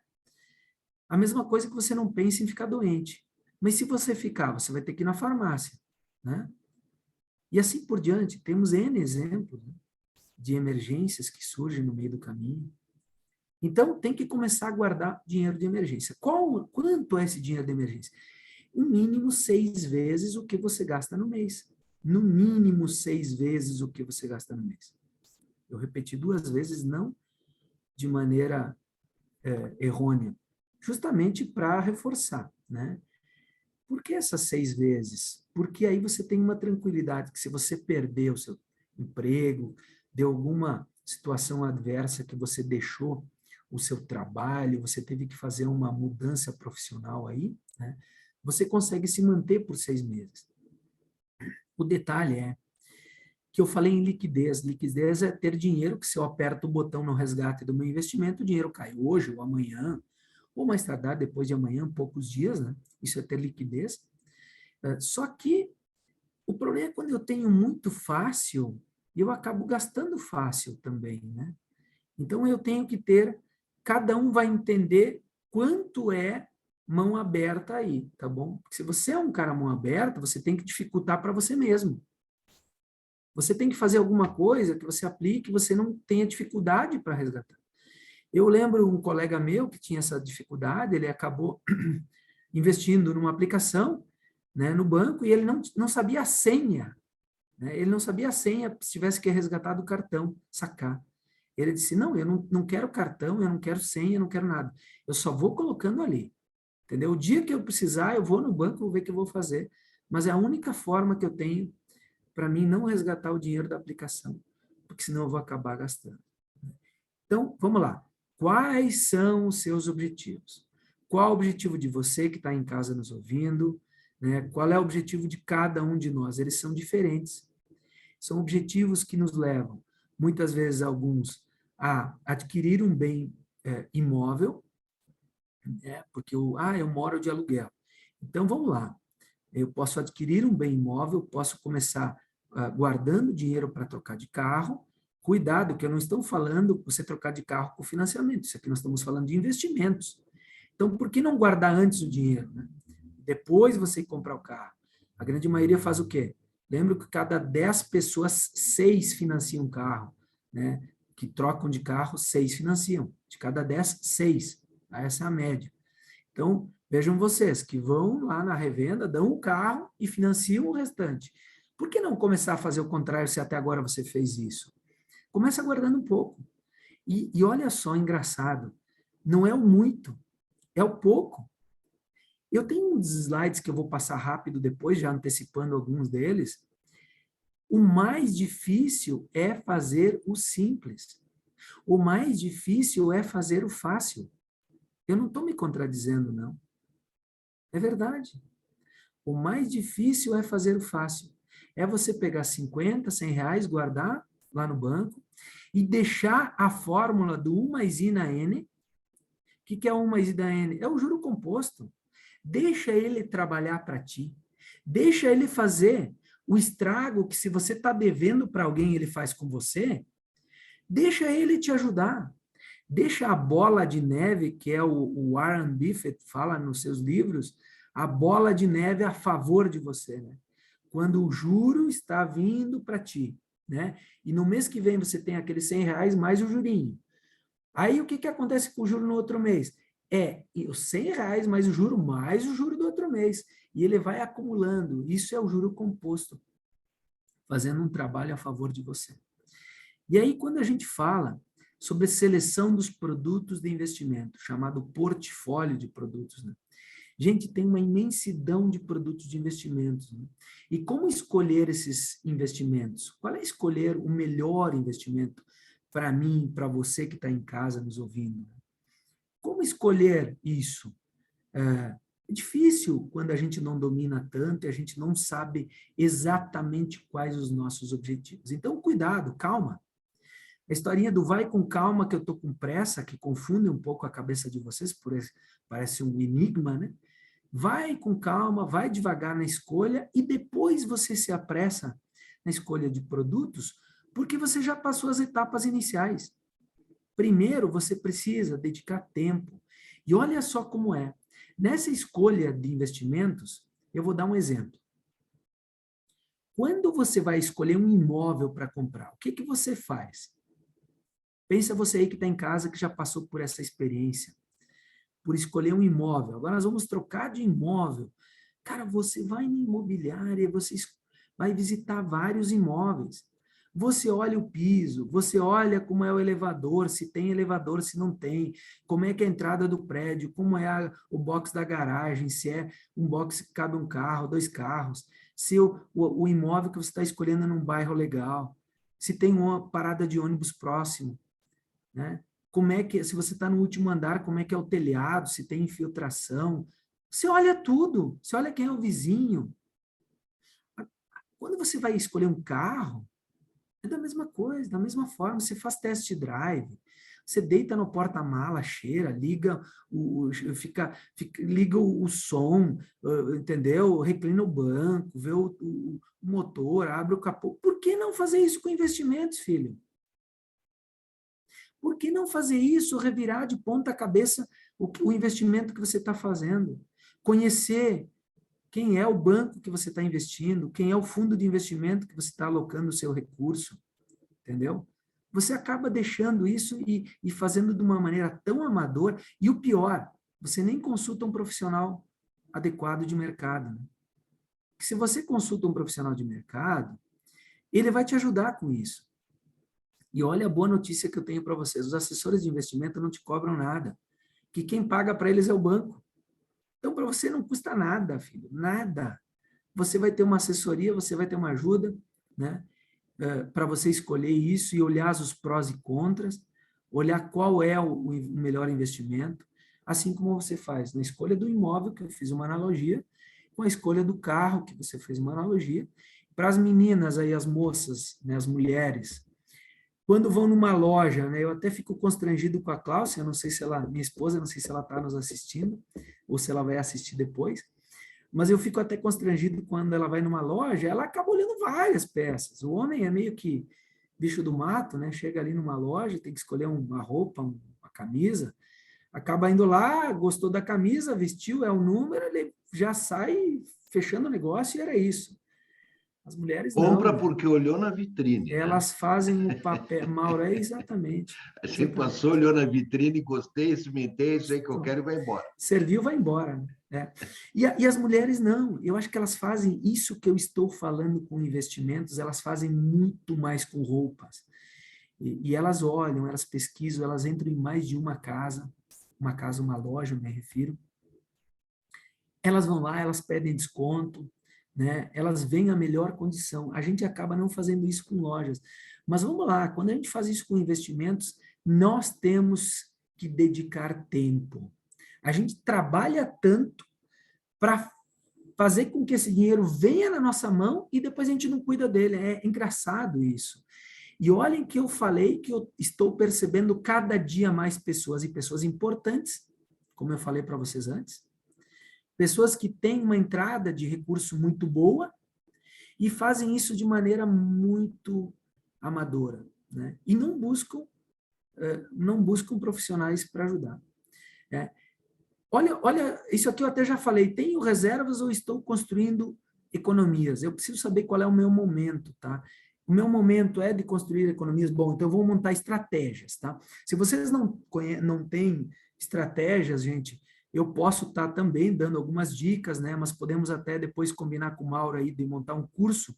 Speaker 2: A mesma coisa que você não pensa em ficar doente. Mas se você ficar, você vai ter que ir na farmácia, né? E assim por diante, temos N exemplos, né, de emergências que surgem no meio do caminho. Então, tem que começar a guardar dinheiro de emergência. Quanto é esse dinheiro de emergência? No mínimo 6 vezes o que você gasta no mês. No mínimo 6 vezes o que você gasta no mês. Eu repeti 2 vezes, não de maneira errônea, justamente para reforçar, né? Por que essas 6 vezes? Porque aí você tem uma tranquilidade que se você perder o seu emprego, de alguma situação adversa que você deixou o seu trabalho, você teve que fazer uma mudança profissional aí, né? Você consegue se manter por 6 meses. O detalhe é que eu falei em liquidez. Liquidez é ter dinheiro que se eu aperto o botão no resgate do meu investimento, o dinheiro cai hoje ou amanhã, ou mais tardar depois de amanhã, poucos dias, né? Isso é ter liquidez. Só que o problema é quando eu tenho muito fácil, eu acabo gastando fácil também, né? Então eu tenho que ter, cada um vai entender quanto é mão aberta aí, tá bom? Porque se você é um cara mão aberta, você tem que dificultar para você mesmo. Você tem que fazer alguma coisa que você aplique, que você não tenha dificuldade para resgatar. Eu lembro um colega meu que tinha essa dificuldade, ele acabou investindo numa aplicação, né, no banco, e ele não sabia a senha, né? Ele não sabia a senha se tivesse que resgatar do cartão, sacar. Ele disse, não, eu não quero cartão, eu não quero senha, eu não quero nada. Eu só vou colocando ali, entendeu? O dia que eu precisar, eu vou no banco, vou ver o que eu vou fazer. Mas é a única forma que eu tenho para mim não resgatar o dinheiro da aplicação, porque senão eu vou acabar gastando. Então, vamos lá. Quais são os seus objetivos? Qual é o objetivo de você que está em casa nos ouvindo? Né? Qual é o objetivo de cada um de nós? Eles são diferentes. São objetivos que nos levam, muitas vezes alguns, a adquirir um bem imóvel, né? Porque eu moro de aluguel. Então, vamos lá. Eu posso adquirir um bem imóvel, posso começar guardando dinheiro para trocar de carro, Cuidado, que eu não estou falando você trocar de carro com financiamento. Isso aqui nós estamos falando de investimentos. Então, por que não guardar antes o dinheiro, né? Depois você comprar o carro. A grande maioria faz o quê? Lembro que cada 10 pessoas, 6 financiam um carro, né? Que trocam de carro, 6 financiam. De cada 10, 6. Essa é a média. Então, vejam vocês que vão lá na revenda, dão o carro e financiam o restante. Por que não começar a fazer o contrário se até agora você fez isso? Começa guardando um pouco. E olha só, engraçado, não é o muito, é o pouco. Eu tenho uns slides que eu vou passar rápido depois, já antecipando alguns deles. O mais difícil é fazer o simples. O mais difícil é fazer o fácil. Eu não estou me contradizendo, não. É verdade. O mais difícil é fazer o fácil. É você pegar 50, 100 reais, guardar lá no banco e deixar a fórmula do 1 mais I na N. O que é 1 mais I da N? É o juro composto. Deixa ele trabalhar para ti. Deixa ele fazer o estrago que se você está devendo para alguém, ele faz com você. Deixa ele te ajudar. Deixa a bola de neve, que é o Warren Buffett fala nos seus livros, a bola de neve a favor de você, né? Quando o juro está vindo para ti, né? E no mês que vem você tem aqueles 100 reais mais o jurinho. Aí o que acontece com o juro no outro mês? E os 100 reais mais o juro do outro mês. E ele vai acumulando. Isso é o juro composto, fazendo um trabalho a favor de você. E aí, quando a gente fala sobre seleção dos produtos de investimento, chamado portfólio de produtos, né? Gente, tem uma imensidão de produtos de investimentos, né? E como escolher esses investimentos? Qual é escolher o melhor investimento para mim, para você que está em casa nos ouvindo? Como escolher isso? É difícil quando a gente não domina tanto e a gente não sabe exatamente quais os nossos objetivos. Então, cuidado, calma. A historinha do vai com calma, que eu estou com pressa, que confunde um pouco a cabeça de vocês, parece um enigma, né? Vai com calma, vai devagar na escolha e depois você se apressa na escolha de produtos, porque você já passou as etapas iniciais. Primeiro, você precisa dedicar tempo. E olha só como é. Nessa escolha de investimentos, eu vou dar um exemplo. Quando você vai escolher um imóvel para comprar, o que você faz? Pensa você aí que está em casa, que já passou por essa experiência, por escolher um imóvel. Agora nós vamos trocar de imóvel. Cara, você vai na imobiliária, você vai visitar vários imóveis. Você olha o piso, você olha como é o elevador, se tem elevador, se não tem, como é que é a entrada do prédio, como é o box da garagem, se é um box que cabe um carro, 2 carros, se o imóvel que você está escolhendo é num bairro legal, se tem uma parada de ônibus próximo, né? Como é que, se você está no último andar, como é que é o telhado, se tem infiltração. Você olha tudo, você olha quem é o vizinho. Quando você vai escolher um carro, é da mesma coisa, da mesma forma, você faz test drive, você deita no porta-mala, cheira, liga liga o som, entendeu? Reclina o banco, vê o motor, abre o capô. Por que não fazer isso com investimentos, filho? Por que não fazer isso, revirar de ponta cabeça o investimento que você está fazendo? Conhecer quem é o banco que você está investindo, quem é o fundo de investimento que você está alocando o seu recurso, entendeu? Você acaba deixando isso e fazendo de uma maneira tão amadora, e o pior, você nem consulta um profissional adequado de mercado. Né? Se você consulta um profissional de mercado, ele vai te ajudar com isso. E olha a boa notícia que eu tenho para vocês, os assessores de investimento não te cobram nada, que quem paga para eles é o banco. Então, para você não custa nada, filho, nada. Você vai ter uma assessoria, você vai ter uma ajuda, né, para você escolher isso e olhar os prós e contras, olhar qual é o melhor investimento, assim como você faz na escolha do imóvel, que eu fiz uma analogia, com a escolha do carro, que você fez uma analogia. Para as meninas aí, as moças, né, as mulheres, quando vão numa loja, né, eu até fico constrangido com a Cláudia, não sei se ela, minha esposa, não sei se ela está nos assistindo, ou se ela vai assistir depois, mas eu fico até constrangido quando ela vai numa loja, ela acaba olhando várias peças. O homem é meio que bicho do mato, né? Chega ali numa loja, tem que escolher uma roupa, uma camisa, acaba indo lá, gostou da camisa, vestiu, é o número, ele já sai fechando o negócio e era isso. As mulheres não,
Speaker 1: Compra
Speaker 2: né?
Speaker 1: porque olhou na vitrine, né?
Speaker 2: Elas fazem o papel, Mauro, é exatamente,
Speaker 1: A gente passou,
Speaker 2: exatamente.
Speaker 1: olhou na vitrine, gostei, experimentei, isso aí que eu quero e vai embora.
Speaker 2: Serviu, vai embora, né? E as mulheres não, eu acho que elas fazem isso que eu estou falando com investimentos, elas fazem muito mais com roupas. E elas olham, elas pesquisam, elas entram em mais de uma casa, uma loja, eu me refiro. Elas vão lá, elas pedem desconto, né? Elas veem a melhor condição. A gente acaba não fazendo isso com lojas. Mas vamos lá, quando a gente faz isso com investimentos, nós temos que dedicar tempo. A gente trabalha tanto para fazer com que esse dinheiro venha na nossa mão e depois a gente não cuida dele. É engraçado isso. E olhem que eu falei que eu estou percebendo cada dia mais pessoas, e pessoas importantes, como eu falei para vocês antes, pessoas que têm uma entrada de recurso muito boa e fazem isso de maneira muito amadora, né? E não buscam profissionais para ajudar, né? Olha, isso aqui eu até já falei, tenho reservas ou estou construindo economias? Eu preciso saber qual é o meu momento, tá? O meu momento é de construir economias? Bom, então eu vou montar estratégias, tá? Se vocês não têm estratégias, gente, eu posso estar também dando algumas dicas, né? Mas podemos até depois combinar com o Mauro aí de montar um curso,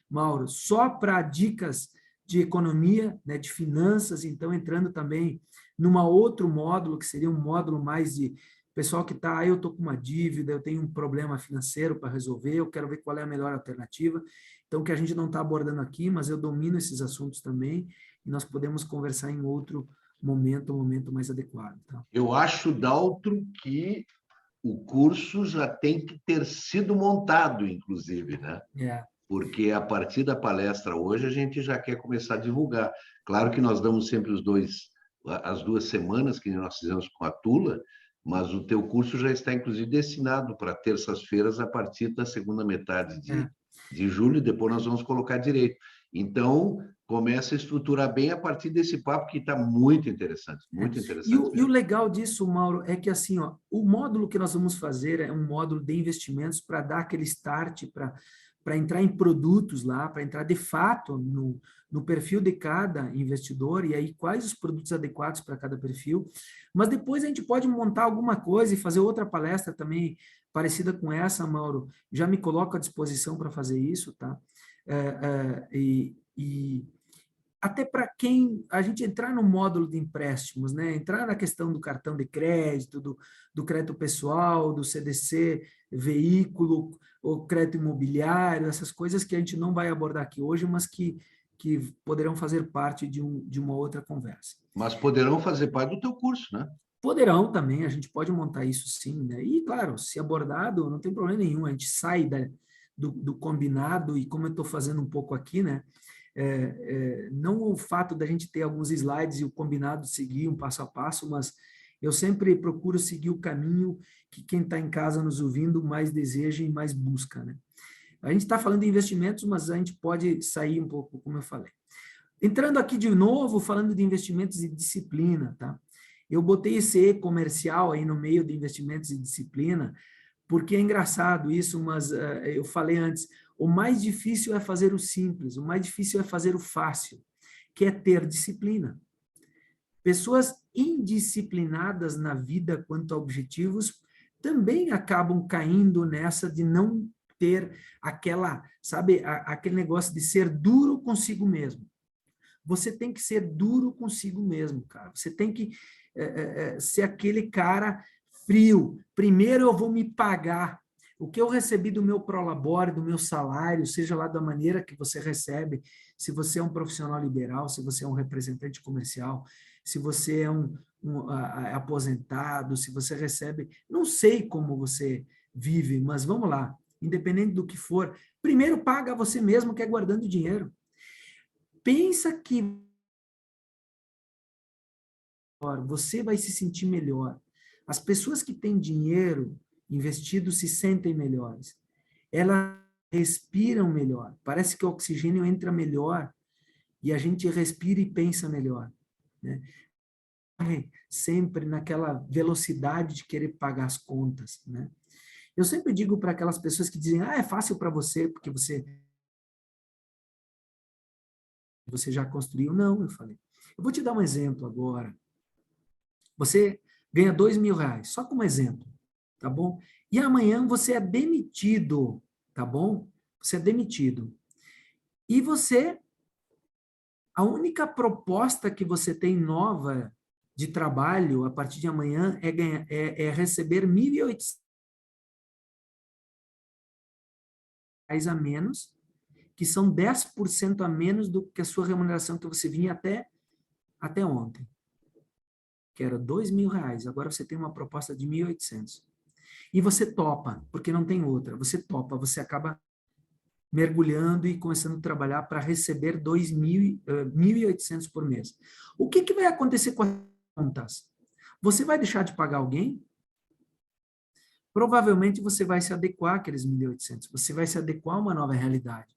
Speaker 2: Mauro, só para dicas de economia, né, de finanças, então entrando também numa outro módulo, que seria um módulo mais de pessoal que está, eu estou com uma dívida, eu tenho um problema financeiro para resolver, eu quero ver qual é a melhor alternativa. Então, que a gente não está abordando aqui, mas eu domino esses assuntos também, e nós podemos conversar em outro momento, um momento mais adequado. Tá?
Speaker 1: Eu acho, Daltro, que o curso já tem que ter sido montado, inclusive, né?
Speaker 2: É,
Speaker 1: Porque a partir da palestra hoje a gente já quer começar a divulgar. Claro que nós damos sempre as 2 semanas que nós fizemos com a Tula, mas o teu curso já está inclusive destinado para terças-feiras a partir da segunda metade
Speaker 2: é.
Speaker 1: de julho, e depois nós vamos colocar direito. Então, começa a estruturar bem a partir desse papo que está muito interessante
Speaker 2: E o
Speaker 1: mesmo.
Speaker 2: legal disso, Mauro, é que assim, ó, o módulo que nós vamos fazer é um módulo de investimentos para dar aquele start, para entrar em produtos lá, para entrar de fato no perfil de cada investidor, e aí quais os produtos adequados para cada perfil. Mas depois a gente pode montar alguma coisa e fazer outra palestra também parecida com essa, Mauro. Já me coloco à disposição para fazer isso, tá? E até para quem a gente entrar no módulo de empréstimos, né? Entrar na questão do cartão de crédito, do crédito pessoal, do CDC, veículo, ou crédito imobiliário, essas coisas que a gente não vai abordar aqui hoje, mas que poderão fazer parte de uma outra conversa.
Speaker 1: Mas poderão fazer parte do teu curso, né?
Speaker 2: Poderão também, a gente pode montar isso sim, né? E, claro, se abordado, não tem problema nenhum, a gente sai do combinado, e como eu estou fazendo um pouco aqui, né? Não o fato da gente ter alguns slides e o combinado seguir um passo a passo, mas eu sempre procuro seguir o caminho que quem está em casa nos ouvindo mais deseja e mais busca, né? A gente está falando de investimentos, mas a gente pode sair um pouco, como eu falei. Entrando aqui de novo, falando de investimentos e disciplina, tá? Eu botei esse E comercial aí no meio de investimentos e disciplina, porque é engraçado isso, mas eu falei antes, o mais difícil é fazer o simples, o mais difícil é fazer o fácil, que é ter disciplina. Pessoas indisciplinadas na vida quanto a objetivos também acabam caindo nessa de não ter aquela, sabe, aquele negócio de ser duro consigo mesmo. Você tem que ser duro consigo mesmo, cara. Você tem que ser aquele cara frio. Primeiro eu vou me pagar. O que eu recebi do meu prolabore, do meu salário, seja lá da maneira que você recebe, se você é um profissional liberal, se você é um representante comercial, se você é um aposentado, se você recebe... Não sei como você vive, mas vamos lá. Independente do que for, primeiro paga você mesmo que é guardando dinheiro. Pensa que você vai se sentir melhor. As pessoas que têm dinheiro investido se sentem melhores. Elas respiram melhor. Parece que o oxigênio entra melhor e a gente respira e pensa melhor, né? Sempre naquela velocidade de querer pagar as contas, né? Eu sempre digo para aquelas pessoas que dizem, é fácil para você, porque você já construiu. Não, eu falei. Eu vou te dar um exemplo agora. Você ganha R$ 2.000, só como exemplo, tá bom? E amanhã você é demitido, tá bom? Você é demitido. E a única proposta que você tem nova de trabalho a partir de amanhã é receber R$ 1.800 a menos, que são 10% a menos do que a sua remuneração que você vinha até ontem, que era R$ 2.000. Agora você tem uma proposta de 1.800. E você topa, porque não tem outra. Você topa, você acaba mergulhando e começando a trabalhar para receber 1.800 por mês. O que vai acontecer com as contas? Você vai deixar de pagar alguém? Provavelmente você vai se adequar àqueles 1.800. Você vai se adequar a uma nova realidade.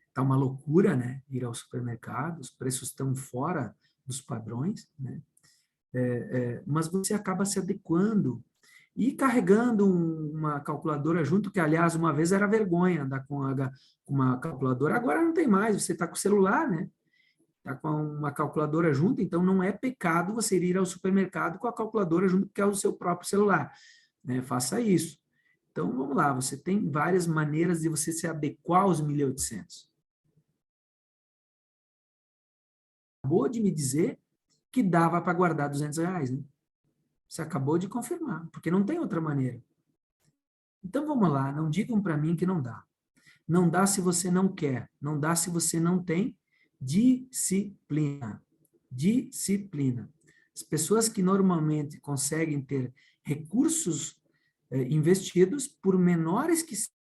Speaker 2: Está uma loucura, né? Ir ao supermercado, os preços estão fora dos padrões, né? Mas você acaba se adequando e carregando uma calculadora junto, que, aliás, uma vez era vergonha andar com uma calculadora, agora não tem mais, você está com o celular, né? Está com uma calculadora junto, então não é pecado você ir ao supermercado com a calculadora junto, que é o seu próprio celular, né? Faça isso. Então, vamos lá, você tem várias maneiras de você se adequar aos 1.800. Acabou de me dizer que dava para guardar R$ 200, né? Você acabou de confirmar, porque não tem outra maneira. Então, vamos lá, não digam para mim que não dá. Não dá se você não quer, não dá se você não tem disciplina. Disciplina. As pessoas que normalmente conseguem ter recursos investidos, por menores que sejam,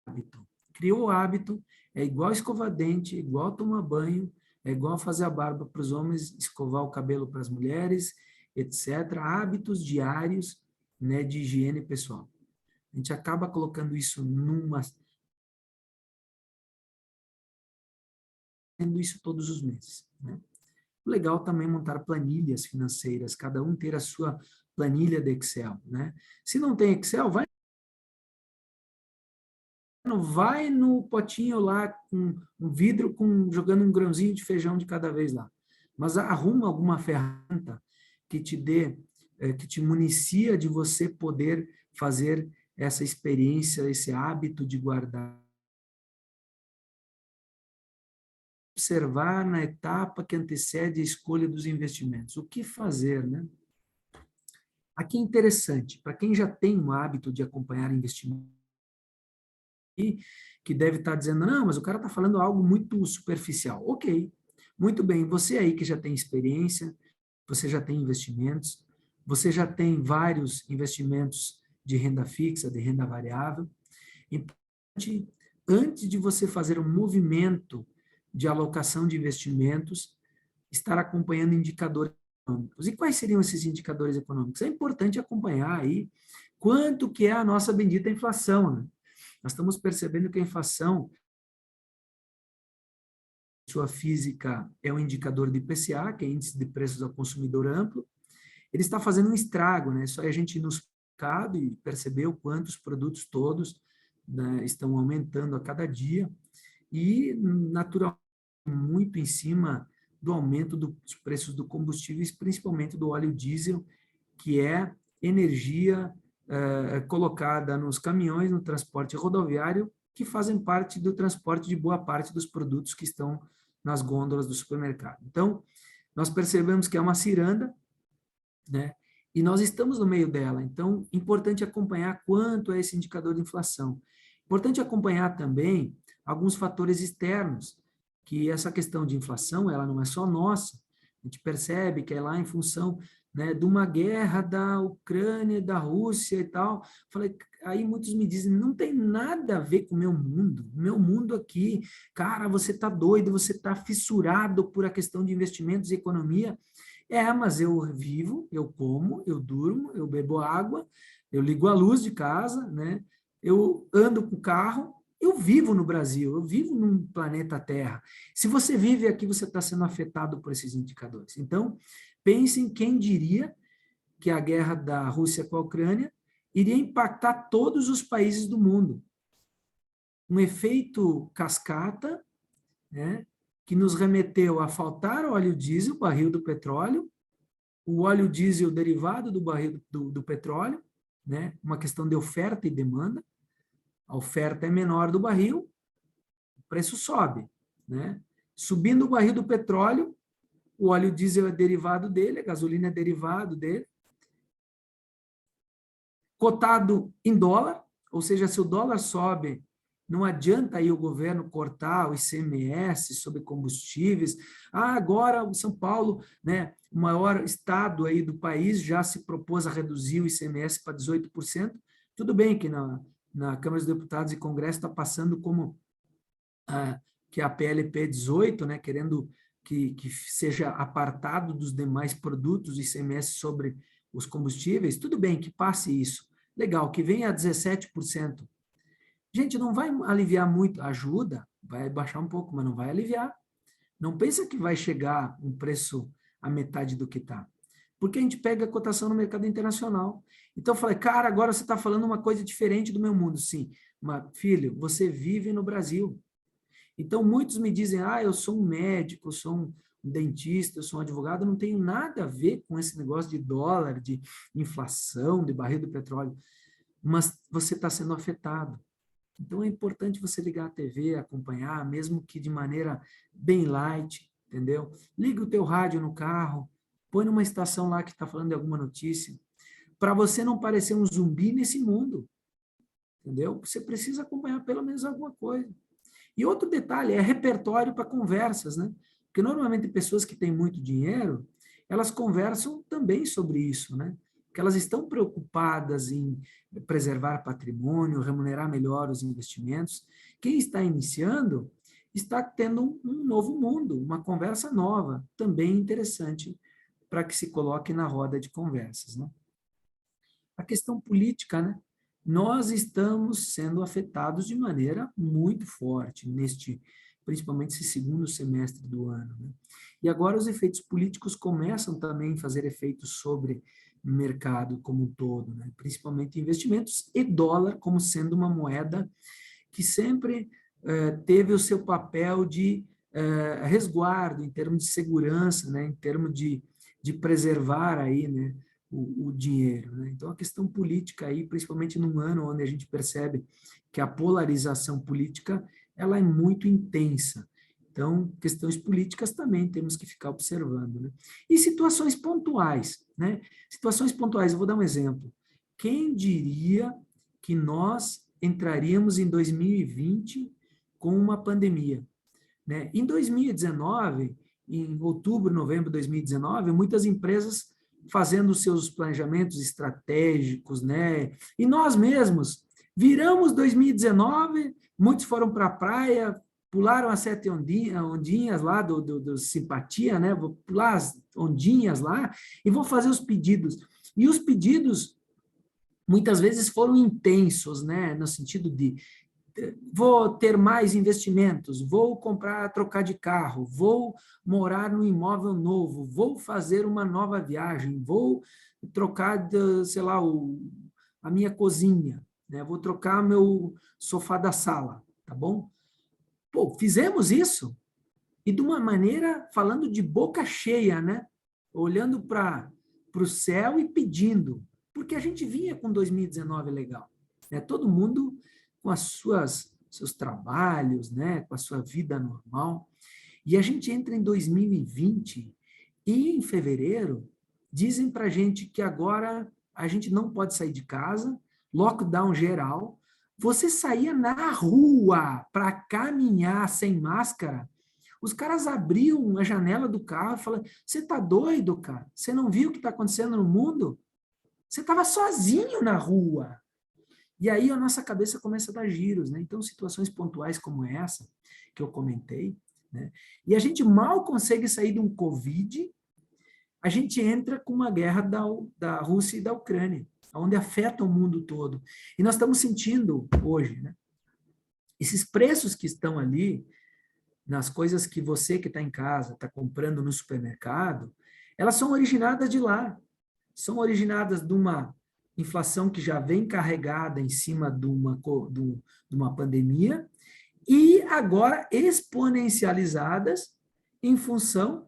Speaker 2: hábito. Criou o hábito, é igual escovar dente, igual tomar banho, é igual fazer a barba para os homens, escovar o cabelo para as mulheres, etc. Hábitos diários, né, de higiene pessoal. A gente acaba colocando isso fazendo isso todos os meses, né? Legal também montar planilhas financeiras, cada um ter a sua planilha de Excel, né? Se não tem Excel, vai no potinho lá com um vidro jogando um grãozinho de feijão de cada vez lá. Mas arruma alguma ferramenta que te dê, que te municia de você poder fazer essa experiência, esse hábito de guardar. Observar na etapa que antecede a escolha dos investimentos. O que fazer, né? Aqui é interessante, para quem já tem um hábito de acompanhar investimentos, que deve estar dizendo, não, mas o cara está falando algo muito superficial. Ok, muito bem, você aí que já tem experiência, você já tem investimentos, você já tem vários investimentos de renda fixa, de renda variável. Então, antes de você fazer um movimento de alocação de investimentos, estar acompanhando indicadores econômicos. E quais seriam esses indicadores econômicos? É importante acompanhar aí quanto que é a nossa bendita inflação, né? Nós estamos percebendo que a inflação, sua física, é um indicador de IPCA, que é Índice de Preços ao Consumidor Amplo. Ele está fazendo um estrago, né? Só a gente ir no mercado e perceber o quanto os produtos todos, né, estão aumentando a cada dia e, naturalmente, muito em cima do aumento dos preços dos combustíveis, principalmente do óleo diesel, que é energia colocada nos caminhões, no transporte rodoviário, que fazem parte do transporte de boa parte dos produtos que estão nas gôndolas do supermercado. Então, nós percebemos que é uma ciranda, né? E nós estamos no meio dela. Então, importante acompanhar quanto é esse indicador de inflação. Importante acompanhar também alguns fatores externos, que essa questão de inflação, ela não é só nossa. A gente percebe que é lá em função, né, de uma guerra da Ucrânia, da Rússia e tal. Falei, aí muitos me dizem, não tem nada a ver com o meu mundo. O meu mundo aqui, cara, você está doido, você está fissurado por a questão de investimentos e economia. Mas eu vivo, eu como, eu durmo, eu bebo água, eu ligo a luz de casa, né? Eu ando com o carro, eu Eu vivo no Brasil, eu vivo num planeta Terra. Se você vive aqui, você está sendo afetado por esses indicadores. Então, pense em quem diria que a guerra da Rússia com a Ucrânia iria impactar todos os países do mundo. Um efeito cascata, né, que nos remeteu a faltar óleo diesel, barril do petróleo, o óleo diesel derivado do barril do petróleo, né, uma questão de oferta e demanda. A oferta é menor do barril, o preço sobe, né? Subindo o barril do petróleo, o óleo diesel é derivado dele, a gasolina é derivado dele, cotado em dólar, ou seja, se o dólar sobe, não adianta aí o governo cortar o ICMS sobre combustíveis. Ah, agora o São Paulo, né, o maior estado aí do país, já se propôs a reduzir o ICMS para 18%. Tudo bem que na Câmara dos Deputados e Congresso está passando como que a PLP 18, né, querendo que seja apartado dos demais produtos o ICMS sobre os combustíveis. Tudo bem que passe isso. Legal, que venha a 17%. Gente, não vai aliviar muito, ajuda, vai baixar um pouco, mas não vai aliviar. Não pensa que vai chegar um preço a metade do que está. Porque a gente pega a cotação no mercado internacional. Então eu falei, cara, agora você está falando uma coisa diferente do meu mundo. Sim, mas filho, você vive no Brasil. Então muitos me dizem, eu sou um médico, eu sou um dentista, eu sou um advogado, eu não tenho nada a ver com esse negócio de dólar, de inflação, de barril do petróleo. Mas você está sendo afetado. Então é importante você ligar a TV, acompanhar, mesmo que de maneira bem light, entendeu? Liga o teu rádio no carro, põe numa estação lá que está falando de alguma notícia, para você não parecer um zumbi nesse mundo, entendeu? Você precisa acompanhar pelo menos alguma coisa. E outro detalhe, é repertório para conversas, né? Porque normalmente pessoas que têm muito dinheiro, elas conversam também sobre isso, né? Porque elas estão preocupadas em preservar patrimônio, remunerar melhor os investimentos. Quem está iniciando está tendo um novo mundo, uma conversa nova, também interessante para que se coloque na roda de conversas, né? A questão política, né? Nós estamos sendo afetados de maneira muito forte principalmente esse segundo semestre do ano, né? E agora os efeitos políticos começam também a fazer efeitos sobre o mercado como um todo, né? Principalmente investimentos e dólar como sendo uma moeda que sempre teve o seu papel de resguardo, em termos de segurança, né? Em termos de preservar aí, né? O dinheiro, né? Então, a questão política aí, principalmente num ano onde a gente percebe que a polarização política ela é muito intensa. Então, questões políticas também temos que ficar observando, né? E situações pontuais, né? Situações pontuais, eu vou dar um exemplo. Quem diria que nós entraríamos em 2020 com uma pandemia, né? Em 2019, em outubro, novembro de 2019, muitas empresas fazendo seus planejamentos estratégicos, né? E nós mesmos viramos 2019, muitos foram para a praia, pularam as 7 ondinhas lá do Simpatia, né? Vou pular as ondinhas lá e vou fazer os pedidos. E os pedidos, muitas vezes, foram intensos, né? No sentido de vou ter mais investimentos, vou trocar de carro, vou morar num imóvel novo, vou fazer uma nova viagem, vou trocar, sei lá, a minha cozinha, né? Vou trocar meu sofá da sala, tá bom? Pô, fizemos isso e de uma maneira falando de boca cheia, né? Olhando para o céu e pedindo, porque a gente vinha com 2019 legal, né? Todo mundo com as seus trabalhos, né, com a sua vida normal. E a gente entra em 2020 e em fevereiro dizem para a gente que agora a gente não pode sair de casa, lockdown geral. Você saía na rua para caminhar sem máscara, os caras abriam a janela do carro e falaram, você está doido, cara? Você não viu o que está acontecendo no mundo? Você estava sozinho na rua. E aí a nossa cabeça começa a dar giros, né? Então, situações pontuais como essa, que eu comentei, né? E a gente mal consegue sair de um Covid, a gente entra com uma guerra da Rússia e da Ucrânia, onde afeta o mundo todo. E nós estamos sentindo hoje, né? Esses preços que estão ali, nas coisas que você que está em casa está comprando no supermercado, elas são originadas de lá. São originadas de uma inflação que já vem carregada em cima de uma pandemia e agora exponencializadas em função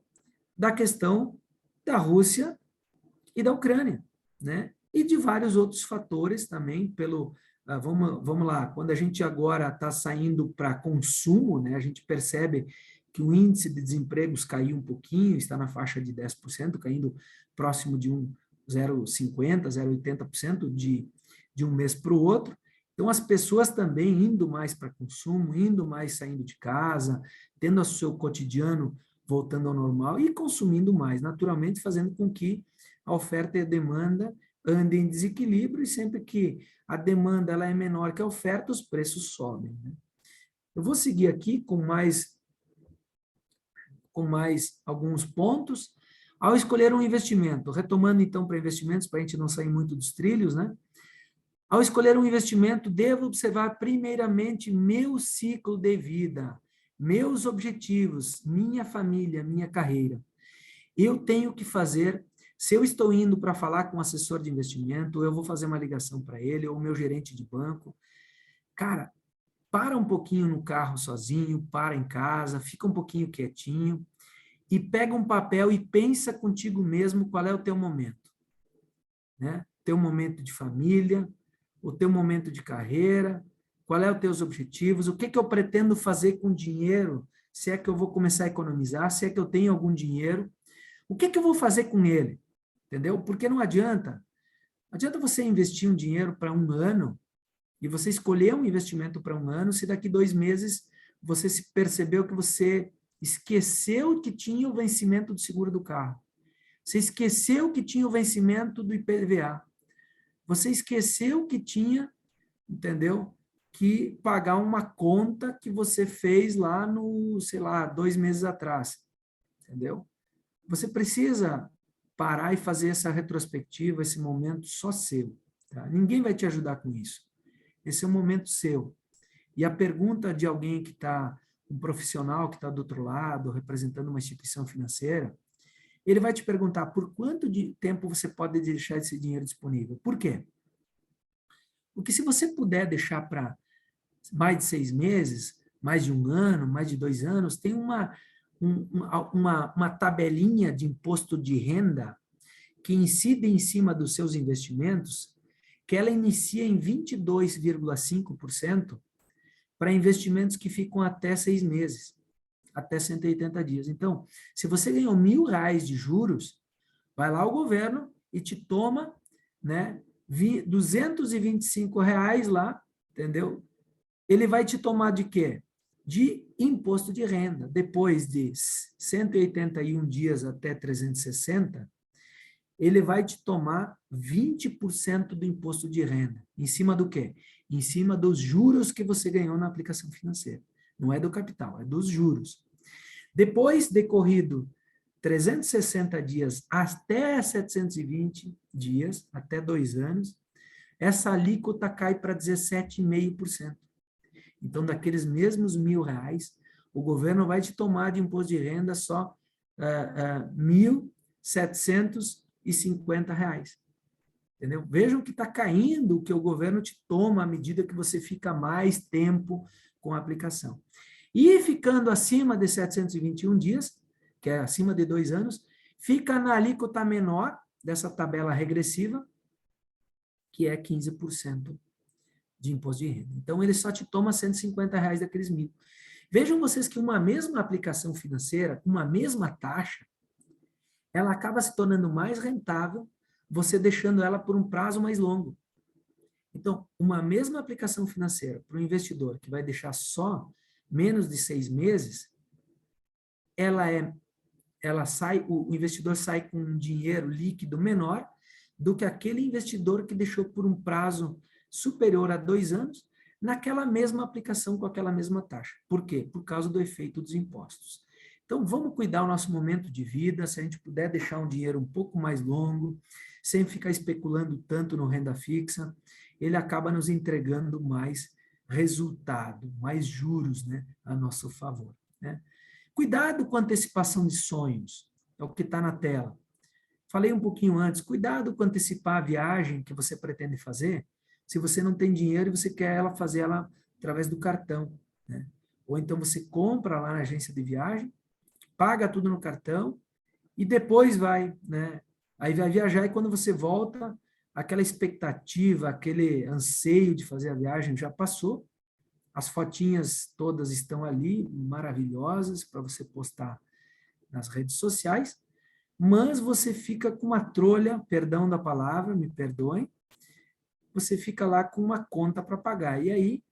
Speaker 2: da questão da Rússia e da Ucrânia, né? E de vários outros fatores também, vamos lá, quando a gente agora está saindo para consumo, né, a gente percebe que o índice de desemprego caiu um pouquinho, está na faixa de 10%, caindo próximo de 0,50%, 0,80% de um mês para o outro. Então, as pessoas também indo mais para consumo, indo mais saindo de casa, tendo o seu cotidiano voltando ao normal e consumindo mais, naturalmente fazendo com que a oferta e a demanda andem em desequilíbrio, e sempre que a demanda ela é menor que a oferta, os preços sobem, né? Eu vou seguir aqui com mais alguns pontos. Ao escolher um investimento, retomando então para investimentos, para a gente não sair muito dos trilhos, né? Ao escolher um investimento, devo observar primeiramente meu ciclo de vida, meus objetivos, minha família, minha carreira. Eu tenho que fazer, se eu estou indo para falar com um assessor de investimento, eu vou fazer uma ligação para ele, ou meu gerente de banco. Cara, para um pouquinho no carro sozinho, para em casa, fica um pouquinho quietinho, e pega um papel e pensa contigo mesmo qual é o teu momento, né? Teu momento de família, o teu momento de carreira, qual é os teus objetivos, o que que eu pretendo fazer com o dinheiro, se é que eu vou começar a economizar, se é que eu tenho algum dinheiro, o que que eu vou fazer com ele, entendeu? Porque não adianta você investir um dinheiro para um ano e você escolher um investimento para um ano, se daqui 2 meses você se percebeu que você esqueceu que tinha o vencimento do seguro do carro, você esqueceu que tinha o vencimento do IPVA, você esqueceu que tinha, entendeu? Que pagar uma conta que você fez lá no, sei lá, 2 meses atrás, entendeu? Você precisa parar e fazer essa retrospectiva, esse momento só seu, tá? Ninguém vai te ajudar com isso. Esse é um momento seu. E a pergunta de alguém que está, um profissional que está do outro lado, representando uma instituição financeira, ele vai te perguntar por quanto de tempo você pode deixar esse dinheiro disponível. Por quê? Porque se você puder deixar para mais de 6 meses, mais de 1 ano, mais de 2 anos, tem uma tabelinha de imposto de renda que incide em cima dos seus investimentos, que ela inicia em 22,5% para investimentos que ficam até 6 meses, até 180 dias. Então, se você ganhou R$1.000 de juros, vai lá o governo e te toma, né, R$225 lá, entendeu? Ele vai te tomar de quê? De imposto de renda. Depois de 181 dias até 360, ele vai te tomar 20% do imposto de renda. Em cima do quê? Em cima dos juros que você ganhou na aplicação financeira. Não é do capital, é dos juros. Depois, decorrido 360 dias até 720 dias, até 2 anos, essa alíquota cai para 17,5%. Então, daqueles mesmos R$1.000, o governo vai te tomar de imposto de renda só R$1.750. Entendeu? Vejam que está caindo o que o governo te toma à medida que você fica mais tempo com a aplicação. E ficando acima de 721 dias, que é acima de 2 anos, fica na alíquota menor dessa tabela regressiva, que é 15% de imposto de renda. Então, ele só te toma R$150 daqueles 1.000. Vejam vocês que uma mesma aplicação financeira, uma mesma taxa, ela acaba se tornando mais rentável, você deixando ela por um prazo mais longo. Então, uma mesma aplicação financeira para o investidor que vai deixar só menos de 6 meses, o investidor sai com um dinheiro líquido menor do que aquele investidor que deixou por um prazo superior a 2 anos, naquela mesma aplicação com aquela mesma taxa. Por quê? Por causa do efeito dos impostos. Então, vamos cuidar o nosso momento de vida, se a gente puder deixar um dinheiro um pouco mais longo, sem ficar especulando tanto no renda fixa, ele acaba nos entregando mais resultado, mais juros, né, a nosso favor, né? Cuidado com a antecipação de sonhos, é o que está na tela. Falei um pouquinho antes, cuidado com antecipar a viagem que você pretende fazer, se você não tem dinheiro e você quer fazer ela através do cartão, né? Ou então você compra lá na agência de viagem, paga tudo no cartão e depois vai, né? Aí vai viajar e quando você volta, aquela expectativa, aquele anseio de fazer a viagem já passou. As fotinhas todas estão ali, maravilhosas, para você postar nas redes sociais, mas você fica com uma trolha, perdão da palavra, me perdoem, você fica lá com uma conta para pagar. E aí,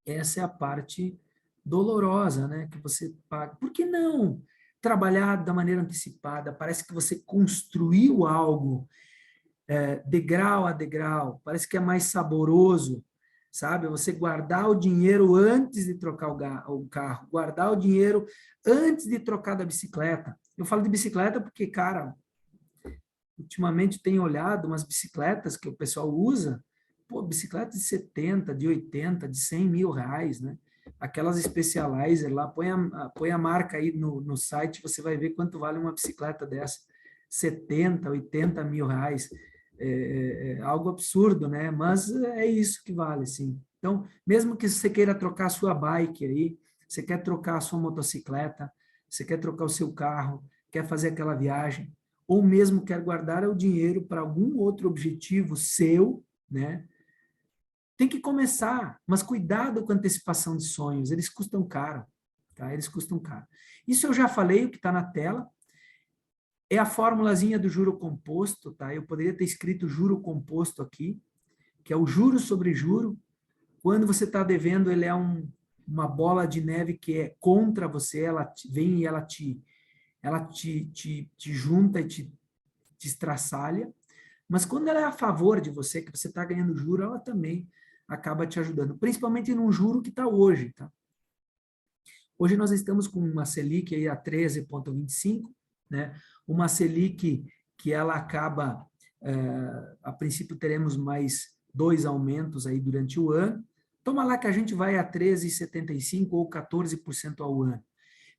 Speaker 2: essa é a parte dolorosa, né? Que você paga. Por que não trabalhar da maneira antecipada? Parece que você construiu algo degrau a degrau, parece que é mais saboroso, sabe? Você guardar o dinheiro antes de trocar o carro, guardar o dinheiro antes de trocar da bicicleta. Eu falo de bicicleta porque, cara, ultimamente tenho olhado umas bicicletas que o pessoal usa, pô, bicicleta de 70, de 80, de 100 mil reais, né? Aquelas Specialized lá, põe a marca aí no site, você vai ver quanto vale uma bicicleta dessa. 70, 80 mil reais. É algo absurdo, né? Mas é isso que vale, sim. Então, mesmo que você queira trocar a sua bike aí, você quer trocar a sua motocicleta, você quer trocar o seu carro, quer fazer aquela viagem, ou mesmo quer guardar o dinheiro para algum outro objetivo seu, né? Tem que começar, mas cuidado com a antecipação de sonhos, eles custam caro, tá? Eles custam caro. Isso eu já falei, o que está na tela, é a formulazinha do juro composto, tá? Eu poderia ter escrito juro composto aqui, que é o juro sobre juro. Quando você está devendo, ele é uma bola de neve que é contra você, ela vem e ela te junta e te estraçalha. Mas quando ela é a favor de você, que você está ganhando juro, ela também acaba te ajudando, principalmente num juro que está hoje, tá? Hoje nós estamos com uma Selic aí a 13,25, né? Uma Selic que ela acaba, a princípio teremos mais 2 aumentos aí durante o ano. Toma lá que a gente vai a 13,75 ou 14% ao ano.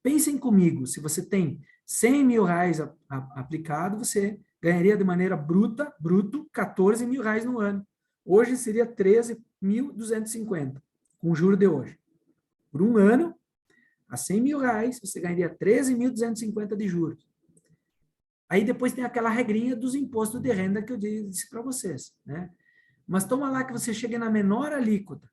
Speaker 2: Pensem comigo, se você tem 100 mil reais aplicado, você ganharia de maneira bruto, 14 mil reais no ano. Hoje seria 13.250, com o juro de hoje. Por um ano, a 100 mil reais, você ganharia 13.250 de juros. Aí depois tem aquela regrinha dos impostos de renda que eu disse para vocês, né? Mas toma lá que você chegue na menor alíquota.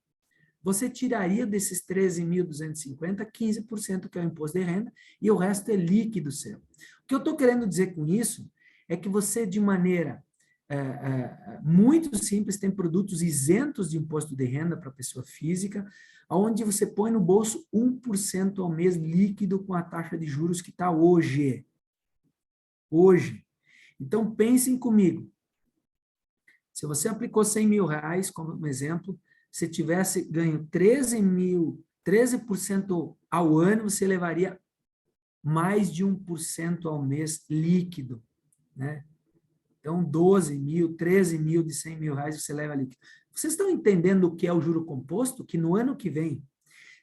Speaker 2: Você tiraria desses 13.250, 15%, que é o imposto de renda, e o resto é líquido seu. O que eu estou querendo dizer com isso é que você, de maneira muito simples, tem produtos isentos de imposto de renda para pessoa física, onde você põe no bolso 1% ao mês líquido com a taxa de juros que está hoje. Hoje. Então, pensem comigo. Se você aplicou 100 mil reais, como um exemplo, se tivesse ganho 13% ao ano, você levaria mais de 1% ao mês líquido, né? Então, 12 mil, 13 mil de 100 mil reais você leva líquido. Vocês estão entendendo o que é o juro composto? Que no ano que vem,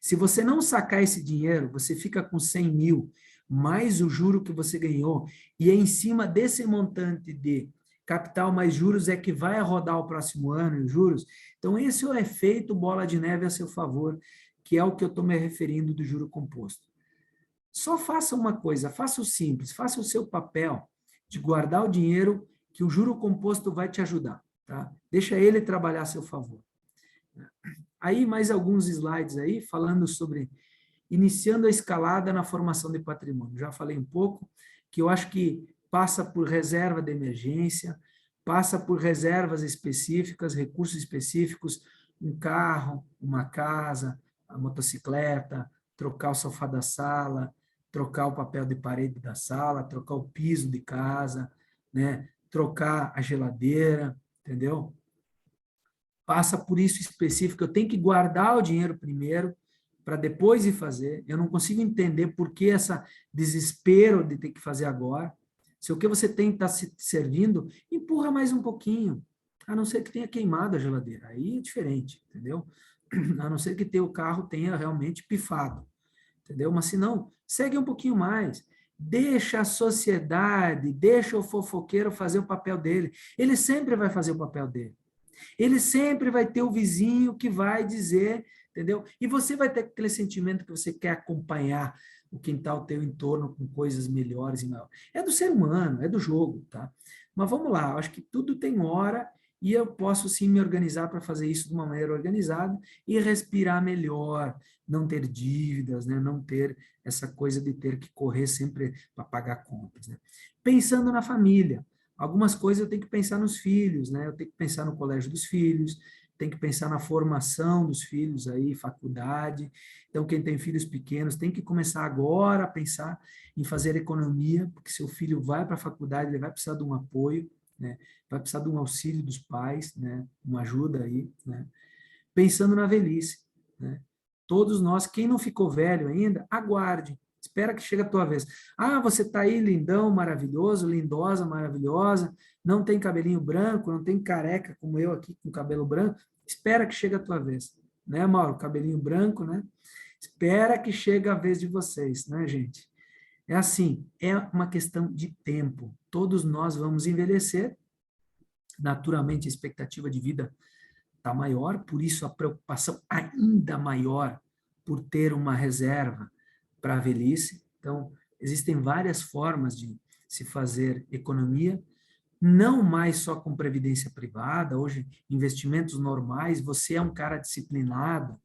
Speaker 2: se você não sacar esse dinheiro, você fica com 100 mil, mais o juro que você ganhou, e é em cima desse montante de capital mais juros é que vai rodar o próximo ano, os juros. Então, esse é o efeito bola de neve a seu favor, que é o que eu estou me referindo do juro composto. Só faça uma coisa, faça o simples, faça o seu papel de guardar o dinheiro que o juro composto vai te ajudar, tá? Deixa ele trabalhar a seu favor. Aí, mais alguns slides aí, falando sobre iniciando a escalada na formação de patrimônio. Já falei um pouco, que eu acho que passa por reserva de emergência, passa por reservas específicas, recursos específicos, um carro, uma casa, a motocicleta, trocar o sofá da sala, trocar o papel de parede da sala, trocar o piso de casa, né? Trocar a geladeira, entendeu? Passa por isso específico, eu tenho que guardar o dinheiro primeiro, para depois ir fazer. Eu não consigo entender por que esse desespero de ter que fazer agora. Se o que você tem está se servindo, empurra mais um pouquinho, a não ser que tenha queimado a geladeira. Aí é diferente, entendeu? a não ser que teu carro tenha realmente pifado, entendeu? Mas se não, segue um pouquinho mais. Deixa a sociedade, deixa o fofoqueiro fazer o papel dele. Ele sempre vai fazer o papel dele. Ele sempre vai ter o vizinho que vai dizer, entendeu? E você vai ter aquele sentimento que você quer acompanhar o quintal ao teu entorno com coisas melhores e maiores. É do ser humano, é do jogo, tá? Mas vamos lá, eu acho que tudo tem hora e eu posso sim me organizar para fazer isso de uma maneira organizada e respirar melhor, não ter dívidas, né? Não ter essa coisa de ter que correr sempre para pagar contas, né? Pensando na família, algumas coisas eu tenho que pensar nos filhos, né? Eu tenho que pensar no colégio dos filhos, tem que pensar na formação dos filhos aí, faculdade. Então, quem tem filhos pequenos tem que começar agora a pensar em fazer economia, porque seu filho vai para a faculdade, ele vai precisar de um apoio, né? Vai precisar de um auxílio dos pais, né? Uma ajuda aí, né? Pensando na velhice, né? Todos nós, quem não ficou velho ainda, aguarde, espera que chegue a tua vez. Ah, você está aí lindão, maravilhoso, lindosa, maravilhosa, não tem cabelinho branco, não tem careca como eu aqui com cabelo branco, espera que chegue a tua vez, né, Mauro? Cabelinho branco, né? Espera que chegue a vez de vocês, né, gente? É assim, é uma questão de tempo. Todos nós vamos envelhecer, naturalmente a expectativa de vida está maior, por isso a preocupação ainda maior por ter uma reserva para a velhice. Então, existem várias formas de se fazer economia, não mais só com previdência privada, hoje investimentos normais, você é um cara disciplinado,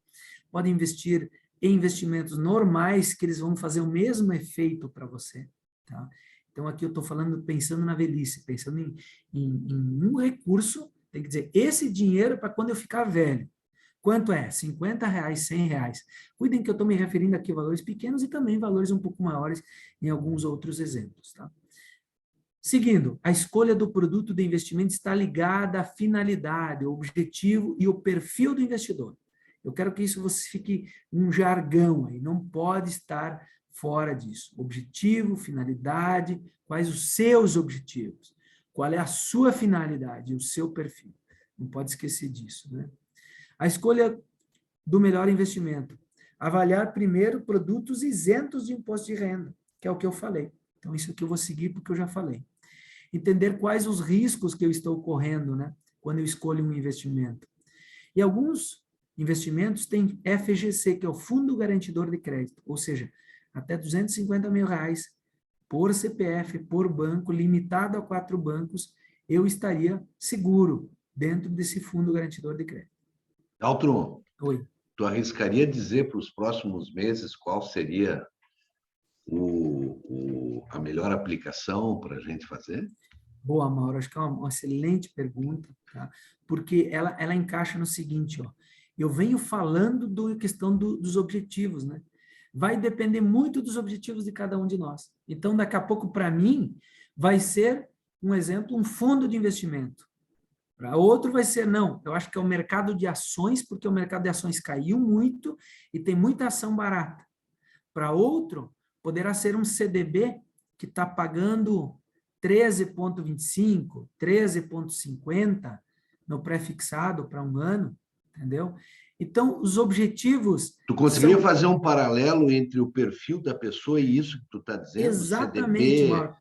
Speaker 2: pode investir em investimentos normais que eles vão fazer o mesmo efeito para você, tá? Então, aqui eu estou falando, pensando na velhice, pensando em um recurso, tem que dizer, esse dinheiro para quando eu ficar velho. Quanto é? R$50, R$100. Cuidem que eu estou me referindo aqui a valores pequenos e também valores um pouco maiores em alguns outros exemplos, tá? Seguindo, a escolha do produto de investimento está ligada à finalidade, ao objetivo e ao perfil do investidor. Eu quero que isso você fique um jargão aí, não pode estar fora disso. Objetivo, finalidade, quais os seus objetivos? Qual é a sua finalidade, o seu perfil? Não pode esquecer disso, né? A escolha do melhor investimento. Avaliar primeiro produtos isentos de imposto de renda, que é o que eu falei. Então, isso aqui eu vou seguir porque eu já falei. Entender quais os riscos que eu estou correndo, né, quando eu escolho um investimento. E alguns investimentos têm FGC, que é o Fundo Garantidor de Crédito, ou seja, até R$250 mil por CPF, por banco, limitado a 4 bancos, eu estaria seguro dentro desse Fundo Garantidor de Crédito.
Speaker 1: Altro,
Speaker 2: Oi.
Speaker 1: tu arriscaria dizer para os próximos meses qual seria a melhor aplicação para a gente fazer?
Speaker 2: Boa, Mauro, acho que é uma excelente pergunta, tá? Porque ela encaixa no seguinte, ó, eu venho falando da questão dos objetivos, né? Vai depender muito dos objetivos de cada um de nós. Então, daqui a pouco, para mim, vai ser, um exemplo, um fundo de investimento. Para outro vai ser, não, eu acho que é o mercado de ações, porque o mercado de ações caiu muito e tem muita ação barata. Para outro, poderá ser um CDB que está pagando 13,25, 13,50 no pré-fixado para um ano, entendeu? Então, os objetivos
Speaker 1: Tu conseguiria
Speaker 2: são
Speaker 1: fazer um paralelo entre o perfil da pessoa e isso que tu está dizendo,
Speaker 2: exatamente,
Speaker 1: CDB?
Speaker 2: Mauro,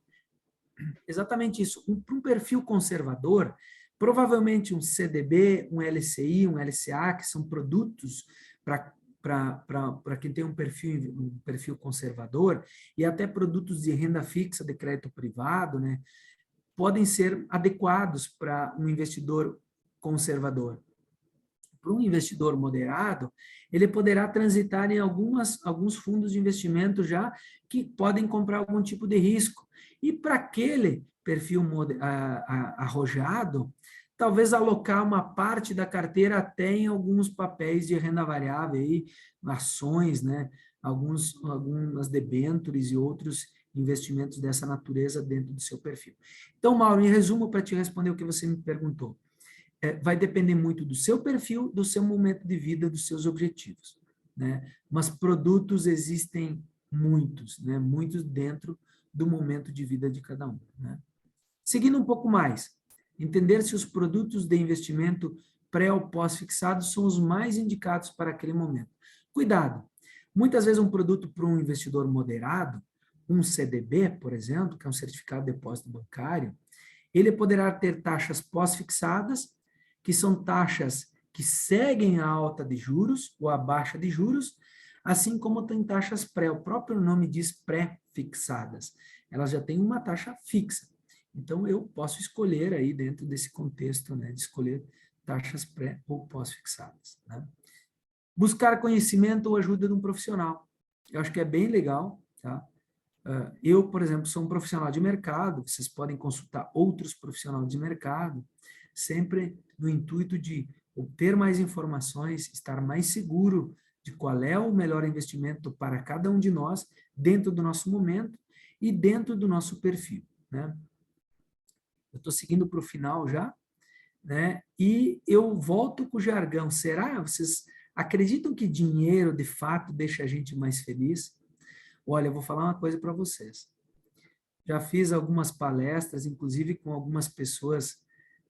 Speaker 2: exatamente isso. Para um perfil conservador, provavelmente um CDB, um LCI, um LCA, que são produtos para quem tem um perfil conservador, e até produtos de renda fixa de crédito privado, né, podem ser adequados para um investidor conservador. Para um investidor moderado, ele poderá transitar em alguns fundos de investimento já que podem comprar algum tipo de risco. E para aquele perfil arrojado, talvez alocar uma parte da carteira até em alguns papéis de renda variável, aí, ações, né? Algumas debêntures e outros investimentos dessa natureza dentro do seu perfil. Então, Mauro, em resumo, para te responder o que você me perguntou, vai depender muito do seu perfil, do seu momento de vida, dos seus objetivos, né? Mas produtos existem muitos, né? Muitos dentro do momento de vida de cada um, né? Seguindo um pouco mais, entender se os produtos de investimento pré ou pós-fixados são os mais indicados para aquele momento. Cuidado! Muitas vezes um produto para um investidor moderado, um CDB, por exemplo, que é um certificado de depósito bancário, ele poderá ter taxas pós-fixadas, que são taxas que seguem a alta de juros ou a baixa de juros, assim como tem taxas pré, o próprio nome diz pré-fixadas. Elas já têm uma taxa fixa. Então, eu posso escolher aí, dentro desse contexto, né, de escolher taxas pré ou pós-fixadas, né? Buscar conhecimento ou ajuda de um profissional. Eu acho que é bem legal, tá? Eu, por exemplo, sou um profissional de mercado, vocês podem consultar outros profissionais de mercado, sempre no intuito de obter mais informações, estar mais seguro de qual é o melhor investimento para cada um de nós, dentro do nosso momento e dentro do nosso perfil, né? Eu estou seguindo para o final já, né? E eu volto com o jargão. Será? Vocês acreditam que dinheiro, de fato, deixa a gente mais feliz? Olha, eu vou falar uma coisa para vocês. Já fiz algumas palestras, inclusive com algumas pessoas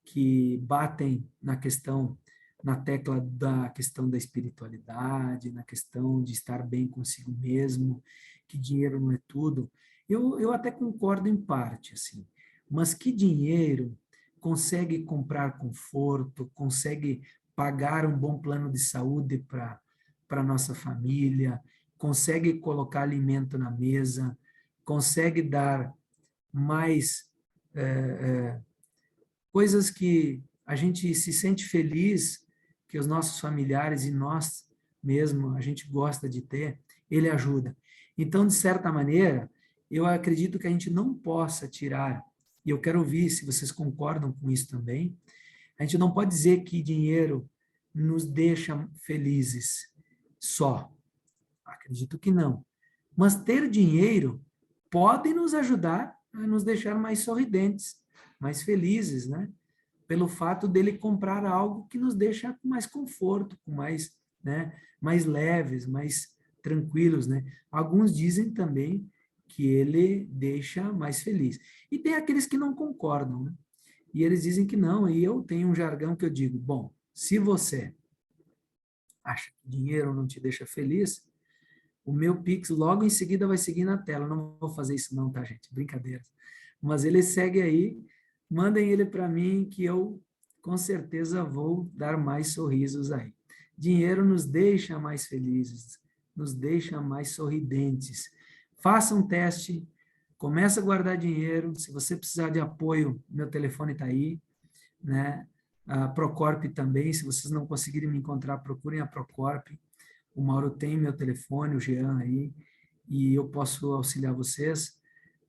Speaker 2: que batem na tecla da questão da espiritualidade, na questão de estar bem consigo mesmo, que dinheiro não é tudo. Eu até concordo em parte, assim, mas que dinheiro consegue comprar conforto, consegue pagar um bom plano de saúde para a nossa família, consegue colocar alimento na mesa, consegue dar mais coisas que a gente se sente feliz, que os nossos familiares e nós mesmo, a gente gosta de ter, ele ajuda. Então, de certa maneira, eu acredito que a gente não possa tirar, e eu quero ouvir se vocês concordam com isso também, a gente não pode dizer que dinheiro nos deixa felizes só. Acredito que não. Mas ter dinheiro pode nos ajudar a nos deixar mais sorridentes, mais felizes, né? Pelo fato dele comprar algo que nos deixa com mais conforto, com mais, né, mais leves, mais tranquilos, né? Alguns dizem também que ele deixa mais feliz. E tem aqueles que não concordam, né? E eles dizem que não, e eu tenho um jargão que eu digo, bom, se você acha que dinheiro não te deixa feliz, o meu Pix logo em seguida vai seguir na tela. Eu não vou fazer isso não, tá, gente? Brincadeira. Mas ele segue aí. Mandem ele para mim que eu, com certeza, vou dar mais sorrisos aí. Dinheiro nos deixa mais felizes, nos deixa mais sorridentes. Faça um teste, comece a guardar dinheiro. Se você precisar de apoio, meu telefone está aí, né? A Procorp também, se vocês não conseguirem me encontrar, procurem a Procorp. O Mauro tem meu telefone, o Jean aí, e eu posso auxiliar vocês.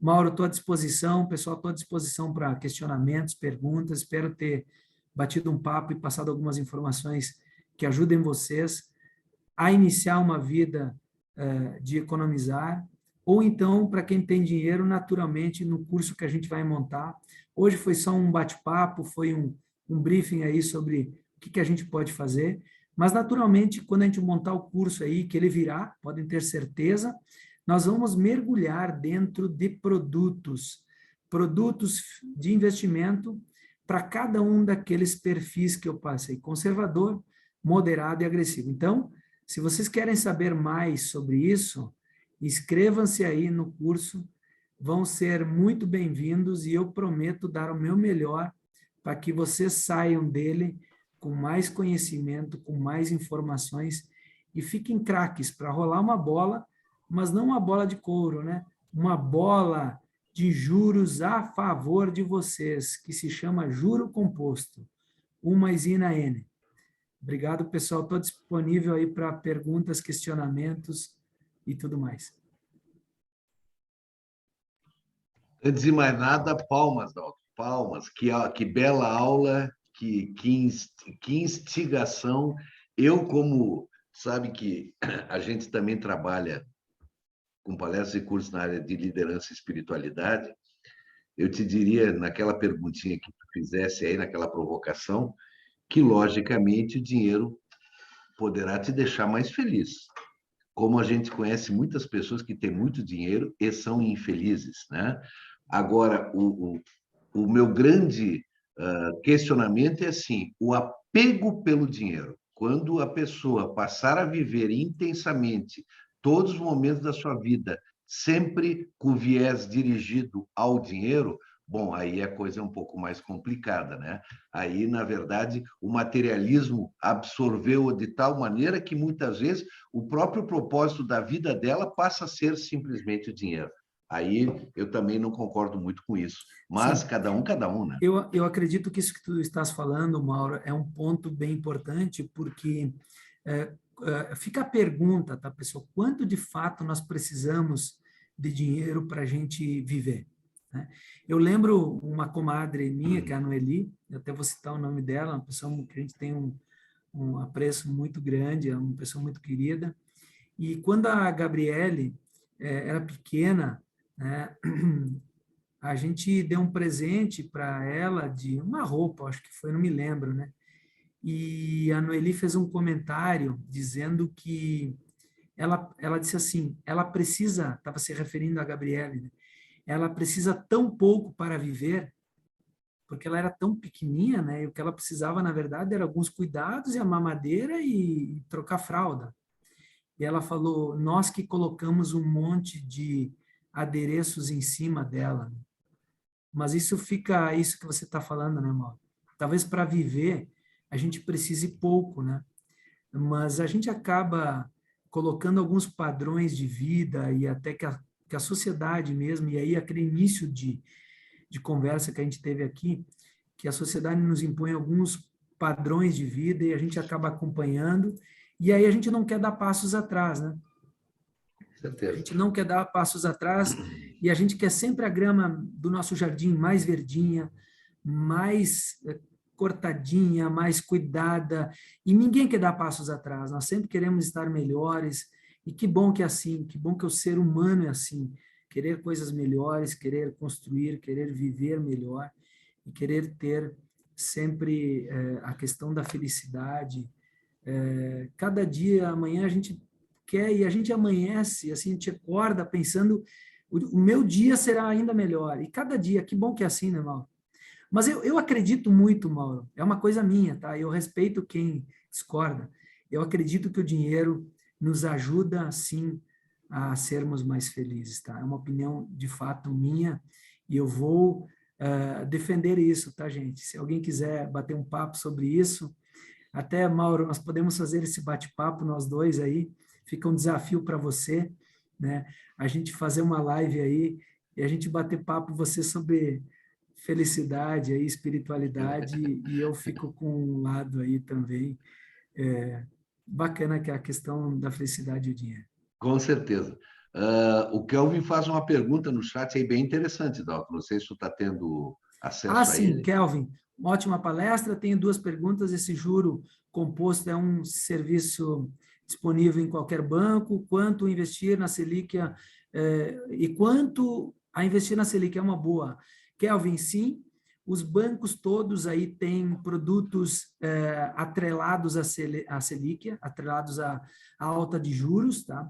Speaker 2: Mauro, estou à disposição, pessoal, estou à disposição para questionamentos, perguntas, espero ter batido um papo e passado algumas informações que ajudem vocês a iniciar uma vida de economizar, ou então, para quem tem dinheiro, naturalmente, no curso que a gente vai montar. Hoje foi só um bate-papo, foi um briefing aí sobre o que a gente pode fazer, mas, naturalmente, quando a gente montar o curso aí, que ele virá, podem ter certeza, nós vamos mergulhar dentro de produtos de investimento para cada um daqueles perfis que eu passei, conservador, moderado e agressivo. Então, se vocês querem saber mais sobre isso, inscrevam-se aí no curso, vão ser muito bem-vindos e eu prometo dar o meu melhor para que vocês saiam dele com mais conhecimento, com mais informações e fiquem craques para rolar uma bola, mas não uma bola de couro, né? Uma bola de juros a favor de vocês, que se chama juro composto, 1 mais I na N. Obrigado, pessoal. Estou disponível aí para perguntas, questionamentos e tudo mais.
Speaker 1: Antes de mais nada, palmas, Dalton. Palmas. Que bela aula, que instigação. Eu, como sabe que a gente também trabalha com palestras e cursos na área de liderança e espiritualidade, eu te diria, naquela perguntinha que tu fizesse aí, naquela provocação, que, logicamente, o dinheiro poderá te deixar mais feliz. Como a gente conhece muitas pessoas que têm muito dinheiro e são infelizes, né? Agora, o meu grande questionamento é assim, apego pelo dinheiro. Quando a pessoa passar a viver intensamente todos os momentos da sua vida, sempre com viés dirigido ao dinheiro, bom, aí a coisa é um pouco mais complicada, né? Aí, na verdade, o materialismo absorveu de tal maneira que muitas vezes o próprio propósito da vida dela passa a ser simplesmente o dinheiro. Aí eu também não concordo muito com isso. Mas
Speaker 2: Sim,
Speaker 1: cada um, né?
Speaker 2: eu acredito que isso que tu estás falando, Mauro, é um ponto bem importante, porque fica a pergunta, tá, pessoal? Quanto de fato nós precisamos de dinheiro para a gente viver? Né? Eu lembro uma comadre minha, que é a Noeli, eu até vou citar o nome dela, uma pessoa que a gente tem um apreço muito grande, é uma pessoa muito querida. E quando a Gabriele era pequena, né, a gente deu um presente para ela de uma roupa, acho que foi, não me lembro, né? E a Noeli fez um comentário dizendo que ela disse assim, ela precisa, estava se referindo a Gabriele, né? Ela precisa tão pouco para viver, porque ela era tão pequenininha, né? E o que ela precisava, na verdade, era alguns cuidados e a mamadeira e trocar fralda. E ela falou, nós que colocamos um monte de adereços em cima dela. Mas isso que você está falando, né, Mauro? Talvez para viver a gente precise pouco, né? Mas a gente acaba colocando alguns padrões de vida e até que a sociedade mesmo, e aí aquele início de conversa que a gente teve aqui, que a sociedade nos impõe alguns padrões de vida e a gente acaba acompanhando, e aí a gente não quer dar passos atrás, né? A
Speaker 1: Certeza.
Speaker 2: gente não quer dar passos atrás e a gente quer sempre a grama do nosso jardim mais verdinha, mais cortadinha, mais cuidada, e ninguém quer dar passos atrás. Nós sempre queremos estar melhores, e que bom que é assim, que bom que o ser humano é assim, querer coisas melhores, querer construir, querer viver melhor e querer ter sempre a questão da felicidade. Cada dia, amanhã a gente quer e a gente amanhece, assim, a gente acorda pensando o meu dia será ainda melhor. E cada dia, que bom que é assim, né, Mauro? Mas eu acredito muito, Mauro, é uma coisa minha, tá? Eu respeito quem discorda. Eu acredito que o dinheiro nos ajuda, sim, a sermos mais felizes, tá? É uma opinião, de fato, minha, e eu vou defender isso, tá, gente? Se alguém quiser bater um papo sobre isso, até, Mauro, nós podemos fazer esse bate-papo, nós dois aí, fica um desafio para você, né? A gente fazer uma live aí e a gente bater papo você sobre felicidade aí, espiritualidade, e eu fico com um lado aí também bacana, que é a questão da felicidade e o dinheiro.
Speaker 1: Com certeza. O Kelvin faz uma pergunta no chat aí bem interessante, Dalton. Não sei se tu está tendo
Speaker 2: Ah,
Speaker 1: acesso a
Speaker 2: sim,
Speaker 1: ele.
Speaker 2: Kelvin, uma ótima palestra. Tenho duas perguntas. Esse juro composto é um serviço disponível em qualquer banco? Quanto investir na Selic e quanto a investir na Selic é uma boa? Kelvin, sim. Os bancos todos aí têm produtos atrelados à Selic, atrelados à alta de juros, tá?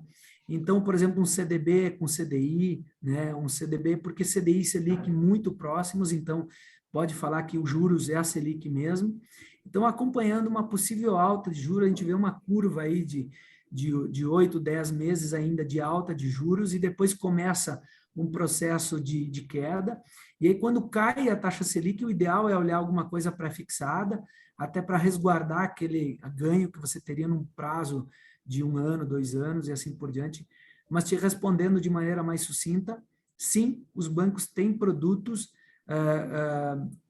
Speaker 2: Então, por exemplo, um CDB com CDI, né? Um CDB, porque CDI e Selic muito próximos, então pode falar que os juros é a Selic mesmo. Então, acompanhando uma possível alta de juros, a gente vê uma curva aí de 8, 10 meses ainda de alta de juros e depois começa um processo de queda. E aí, quando cai a taxa Selic, o ideal é olhar alguma coisa pré-fixada, até para resguardar aquele ganho que você teria num prazo de 1 ano, 2 anos e assim por diante. Mas te respondendo de maneira mais sucinta, sim, os bancos têm produtos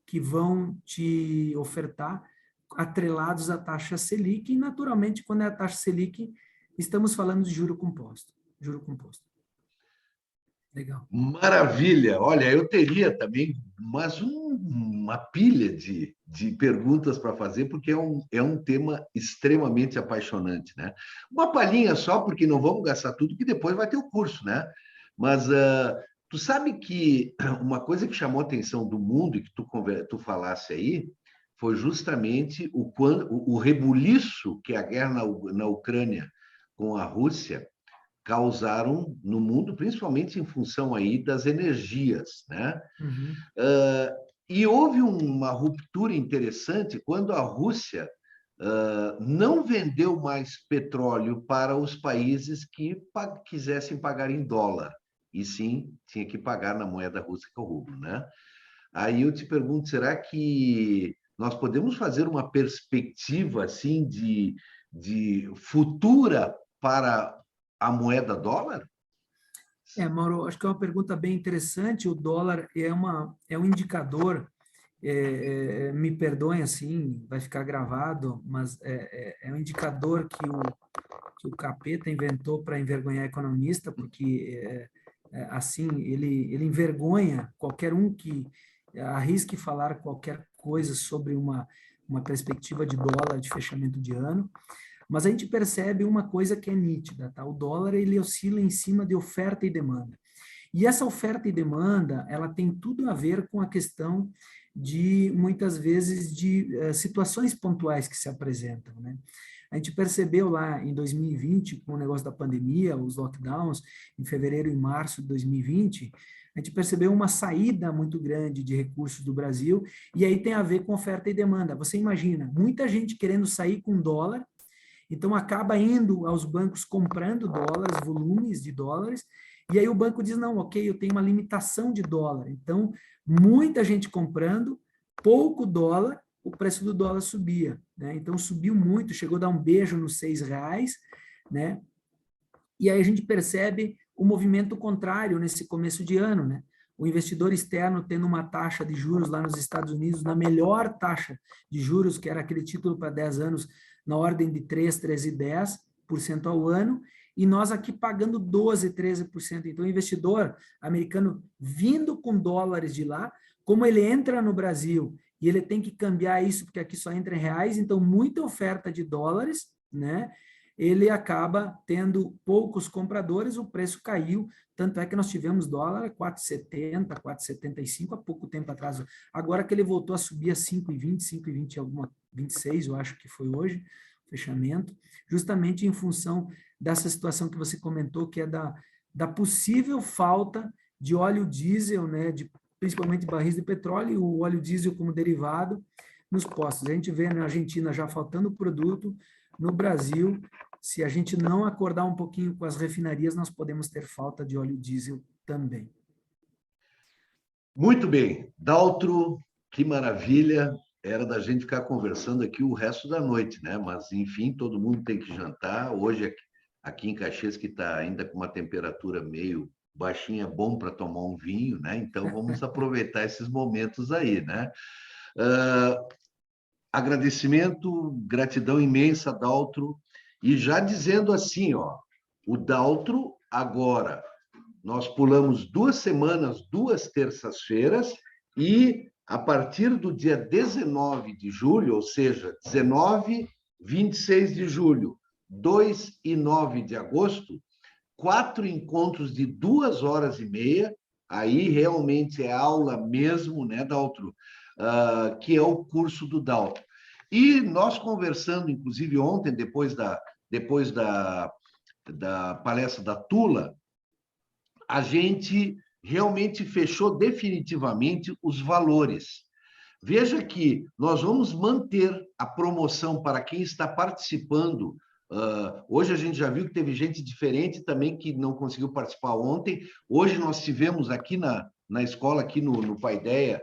Speaker 2: que vão te ofertar atrelados à taxa Selic, e naturalmente, quando é a taxa Selic, estamos falando de juro composto. Juro composto. Legal.
Speaker 1: Maravilha! Olha, eu teria também uma pilha de perguntas para fazer, porque é um tema extremamente apaixonante, né? Uma palhinha só, porque não vamos gastar tudo, que depois vai ter o curso, né? Mas tu sabe que uma coisa que chamou a atenção do mundo e que tu falasse aí foi justamente o rebuliço que a guerra na Ucrânia com a Rússia causaram no mundo, principalmente em função aí das energias, né?
Speaker 2: Uhum.
Speaker 1: E houve uma ruptura interessante quando a Rússia não vendeu mais petróleo para os países que quisessem pagar em dólar, e sim tinha que pagar na moeda russa, que é o rublo, né? Aí eu te pergunto, será que nós podemos fazer uma perspectiva assim de futura para a moeda dólar?
Speaker 2: Mauro, acho que é uma pergunta bem interessante. O dólar é um indicador, me perdoem assim, vai ficar gravado, mas é um indicador que o capeta inventou para envergonhar economista, porque assim ele envergonha qualquer um que arrisque falar qualquer coisa sobre uma perspectiva de dólar de fechamento de ano. Mas a gente percebe uma coisa que é nítida, tá? O dólar ele oscila em cima de oferta e demanda. E essa oferta e demanda, ela tem tudo a ver com a questão de, muitas vezes, de situações pontuais que se apresentam, né? A gente percebeu lá em 2020, com o negócio da pandemia, os lockdowns, em fevereiro e março de 2020, a gente percebeu uma saída muito grande de recursos do Brasil, e aí tem a ver com oferta e demanda. Você imagina, muita gente querendo sair com dólar, então, acaba indo aos bancos comprando dólares, volumes de dólares, e aí o banco diz, não, ok, eu tenho uma limitação de dólar. Então, muita gente comprando, pouco dólar, o preço do dólar subia, né? Então, subiu muito, chegou a dar um beijo nos R$ 6, né? E aí a gente percebe o movimento contrário nesse começo de ano, né? O investidor externo tendo uma taxa de juros lá nos Estados Unidos, na melhor taxa de juros, que era aquele título para 10 anos, na ordem de 3,10% ao ano, e nós aqui pagando 12%, 13%. Então, o investidor americano vindo com dólares de lá, como ele entra no Brasil e ele tem que cambiar isso, porque aqui só entra em reais, então muita oferta de dólares, né? Ele acaba tendo poucos compradores, o preço caiu, tanto é que nós tivemos dólar 4,70, 4,75 há pouco tempo atrás. Agora que ele voltou a subir a 5,20, 5,20 alguma 26, eu acho que foi hoje, fechamento, justamente em função dessa situação que você comentou, que é da possível falta de óleo diesel, né, principalmente barris de petróleo e o óleo diesel como derivado nos postos. A gente vê na Argentina já faltando produto, no Brasil, se a gente não acordar um pouquinho com as refinarias, nós podemos ter falta de óleo diesel também.
Speaker 1: Muito bem. Daltro, que maravilha. Era da gente ficar conversando aqui o resto da noite, né? Mas, enfim, todo mundo tem que jantar. Hoje, aqui em Caxias, que está ainda com uma temperatura meio baixinha, é bom para tomar um vinho, né? Então, vamos aproveitar esses momentos aí, né? Agradecimento, gratidão imensa, Daltro. E já dizendo assim, ó, o Daltro agora, nós pulamos 2 semanas, 2 terças-feiras, e a partir do dia 19 de julho, ou seja, 19, 26 de julho, 2 e 9 de agosto, 4 encontros de 2 horas e meia, aí realmente é aula mesmo, né, Daltro? Que é o curso do Daltro. E nós conversando, inclusive ontem, depois da palestra da Tula, a gente realmente fechou definitivamente os valores. Veja que nós vamos manter a promoção para quem está participando. Hoje a gente já viu que teve gente diferente também que não conseguiu participar ontem. Hoje nós tivemos aqui na escola, aqui no Paideia,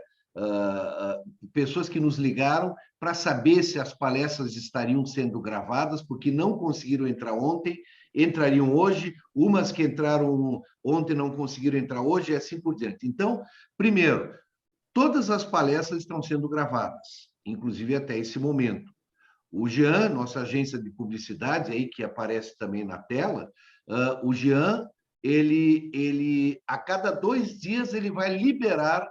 Speaker 1: pessoas que nos ligaram para saber se as palestras estariam sendo gravadas, porque não conseguiram entrar ontem, entrariam hoje, umas que entraram ontem não conseguiram entrar hoje, e assim por diante. Então, primeiro, todas as palestras estão sendo gravadas, inclusive até esse momento. O Jean, nossa agência de publicidade, aí que aparece também na tela, o Jean, ele a cada 2 dias ele vai liberar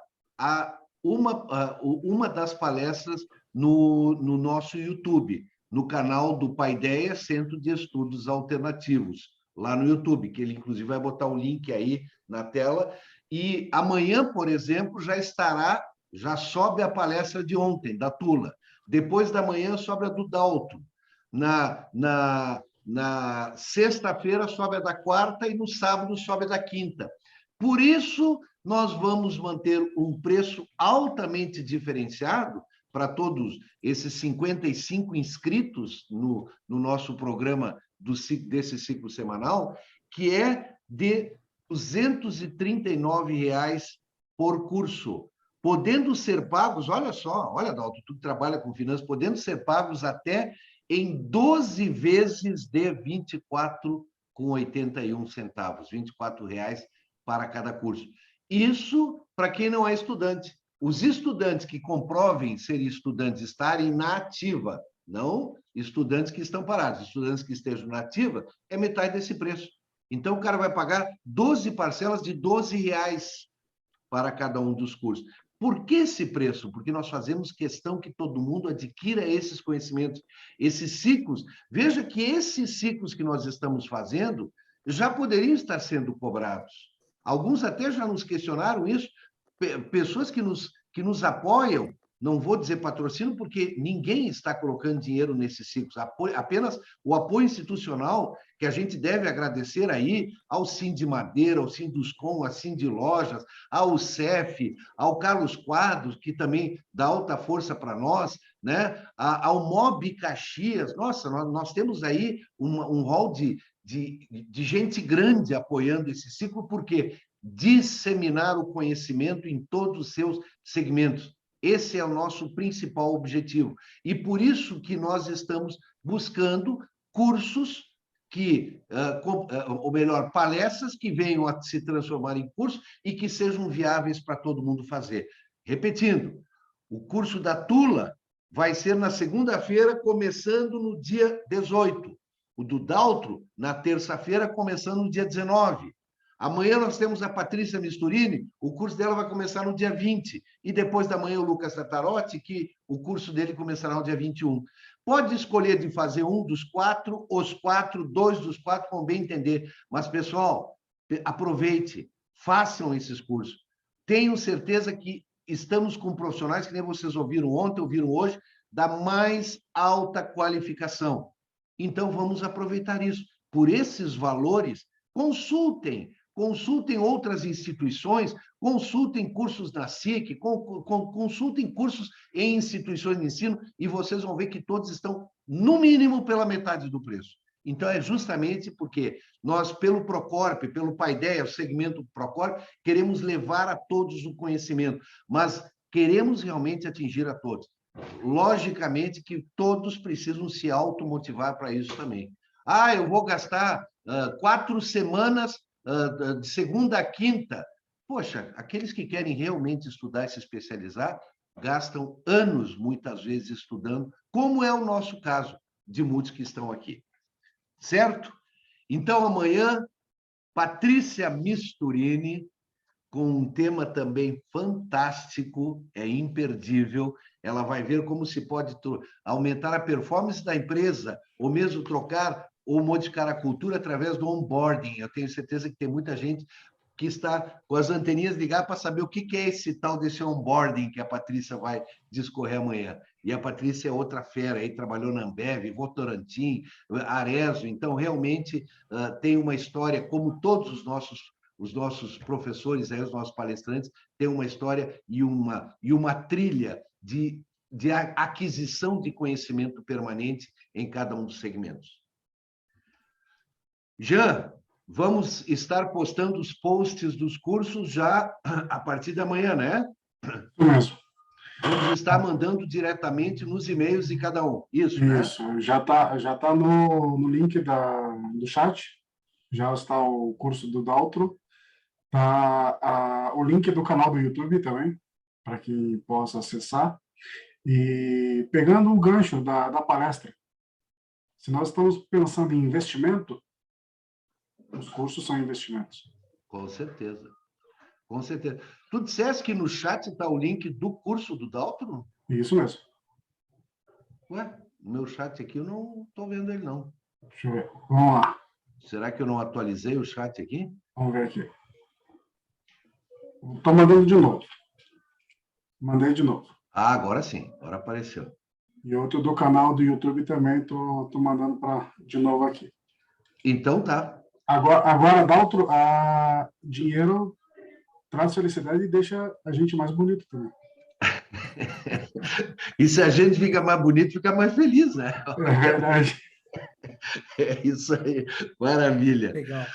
Speaker 1: uma das palestras no nosso YouTube, no canal do Paideia, Centro de Estudos Alternativos, lá no YouTube, que ele, inclusive, vai botar o link aí na tela. E amanhã, por exemplo, já sobe a palestra de ontem, da Tula. Depois da manhã, sobe a do Daltro. Na sexta-feira, sobe a da quarta, e no sábado, sobe a da quinta. Por isso, nós vamos manter um preço altamente diferenciado para todos esses 55 inscritos no nosso programa desse ciclo semanal, que é de R$ 239 por curso, podendo ser pagos, olha só, olha, Dalton, tu que trabalha com finanças, podendo ser pagos até em 12 vezes de R$ 24,81, R$ 24 para cada curso. Isso para quem não é estudante. Os estudantes que comprovem ser estudantes, estarem na ativa, não estudantes que estão parados, estudantes que estejam na ativa, é metade desse preço. Então, o cara vai pagar 12 parcelas de R$ 12 para cada um dos cursos. Por que esse preço? Porque nós fazemos questão que todo mundo adquira esses conhecimentos, esses ciclos. Veja que esses ciclos que nós estamos fazendo já poderiam estar sendo cobrados. Alguns até já nos questionaram isso, pessoas que nos apoiam, não vou dizer patrocínio, porque ninguém está colocando dinheiro nesses ciclos, apenas o apoio institucional, que a gente deve agradecer aí ao Sindmadeira, ao Sinduscom, à Sindilojas, ao CEF, ao Carlos Quadros, que também dá alta força para nós, né? Ao Mob Caxias. Nossa, nós temos aí um rol de gente grande apoiando esse ciclo, porque disseminar o conhecimento em todos os seus segmentos. Esse é o nosso principal objetivo. E por isso que nós estamos buscando cursos que, ou melhor, palestras que venham a se transformar em cursos e que sejam viáveis para todo mundo fazer. Repetindo, o curso da Tula vai ser na segunda-feira, começando no dia 18. O do Daltro, na terça-feira, começando no dia 19. Amanhã nós temos a Patrícia Misturini, o curso dela vai começar no dia 20, e depois da manhã o Lucas Tatarotti, que o curso dele começará no dia 21. Pode escolher de fazer um dos quatro, os quatro, dois dos quatro, como bem entender. Mas, pessoal, aproveite, façam esses cursos. Tenho certeza que estamos com profissionais, que nem vocês ouviram ontem, ouviram hoje, da mais alta qualificação. Então, vamos aproveitar isso. Por esses valores, consultem outras instituições, consultem cursos na SIC, consultem cursos em instituições de ensino, e vocês vão ver que todos estão, no mínimo, pela metade do preço. Então, é justamente porque nós, pelo Procorp, pelo Paideia, o segmento Procorp, queremos levar a todos o conhecimento, mas queremos realmente atingir a todos. Logicamente que todos precisam se automotivar para isso também. Eu vou gastar 4 semanas de segunda a quinta. Poxa, aqueles que querem realmente estudar e se especializar, gastam anos, muitas vezes, estudando, como é o nosso caso, de muitos que estão aqui. Certo? Então, amanhã, Patrícia Misturini, com um tema também fantástico, é imperdível. Ela vai ver como se pode aumentar a performance da empresa, ou mesmo trocar ou modificar a cultura através do onboarding. Eu tenho certeza que tem muita gente que está com as anteninhas ligadas para saber o que é esse tal desse onboarding que a Patrícia vai discorrer amanhã. E a Patrícia é outra fera, aí trabalhou na Ambev, Votorantim, Arezzo, então realmente tem uma história, como todos os nossos professores, aí, os nossos palestrantes, têm uma história e uma trilha de aquisição de conhecimento permanente em cada um dos segmentos. Jean, vamos estar postando os posts dos cursos já a partir da manhã, né?
Speaker 3: Isso mesmo.
Speaker 1: Vamos estar mandando diretamente nos e-mails de cada um. Isso, né?
Speaker 3: Isso, já tá no link do chat, já está o curso do Daltro, tá o link do canal do YouTube também, para que possa acessar. E pegando o gancho da palestra, se nós estamos pensando em investimento, os cursos são investimentos.
Speaker 1: Com certeza. Com certeza. Tu disseste que no chat está o link do curso do Daltro?
Speaker 3: Isso mesmo.
Speaker 1: Ué, no meu chat aqui eu não estou vendo ele, não.
Speaker 3: Deixa eu ver. Vamos lá.
Speaker 1: Será que eu não atualizei o chat aqui?
Speaker 3: Vamos ver aqui. Estou mandando de novo. Mandei de novo.
Speaker 1: Agora sim. Agora apareceu.
Speaker 3: E outro do canal do YouTube também estou mandando de novo aqui.
Speaker 1: Então tá.
Speaker 3: Agora Daltro, dinheiro traz felicidade e deixa a gente mais bonito também.
Speaker 1: E se a gente fica mais bonito, fica mais feliz, né?
Speaker 3: É verdade.
Speaker 1: É isso aí, maravilha.
Speaker 2: Legal.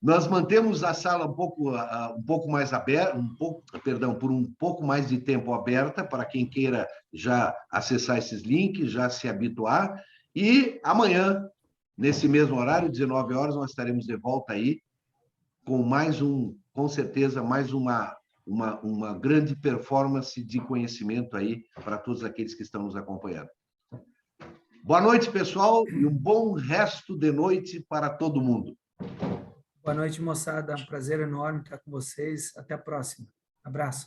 Speaker 1: Nós mantemos a sala um pouco mais aberta, por um pouco mais de tempo aberta, para quem queira já acessar esses links, já se habituar. E amanhã, nesse mesmo horário, 19 horas, nós estaremos de volta aí com com certeza, mais uma grande performance de conhecimento aí para todos aqueles que estão nos acompanhando. Boa noite, pessoal, e um bom resto de noite para todo mundo.
Speaker 2: Boa noite, moçada. Um prazer enorme estar com vocês. Até a próxima. Abraço.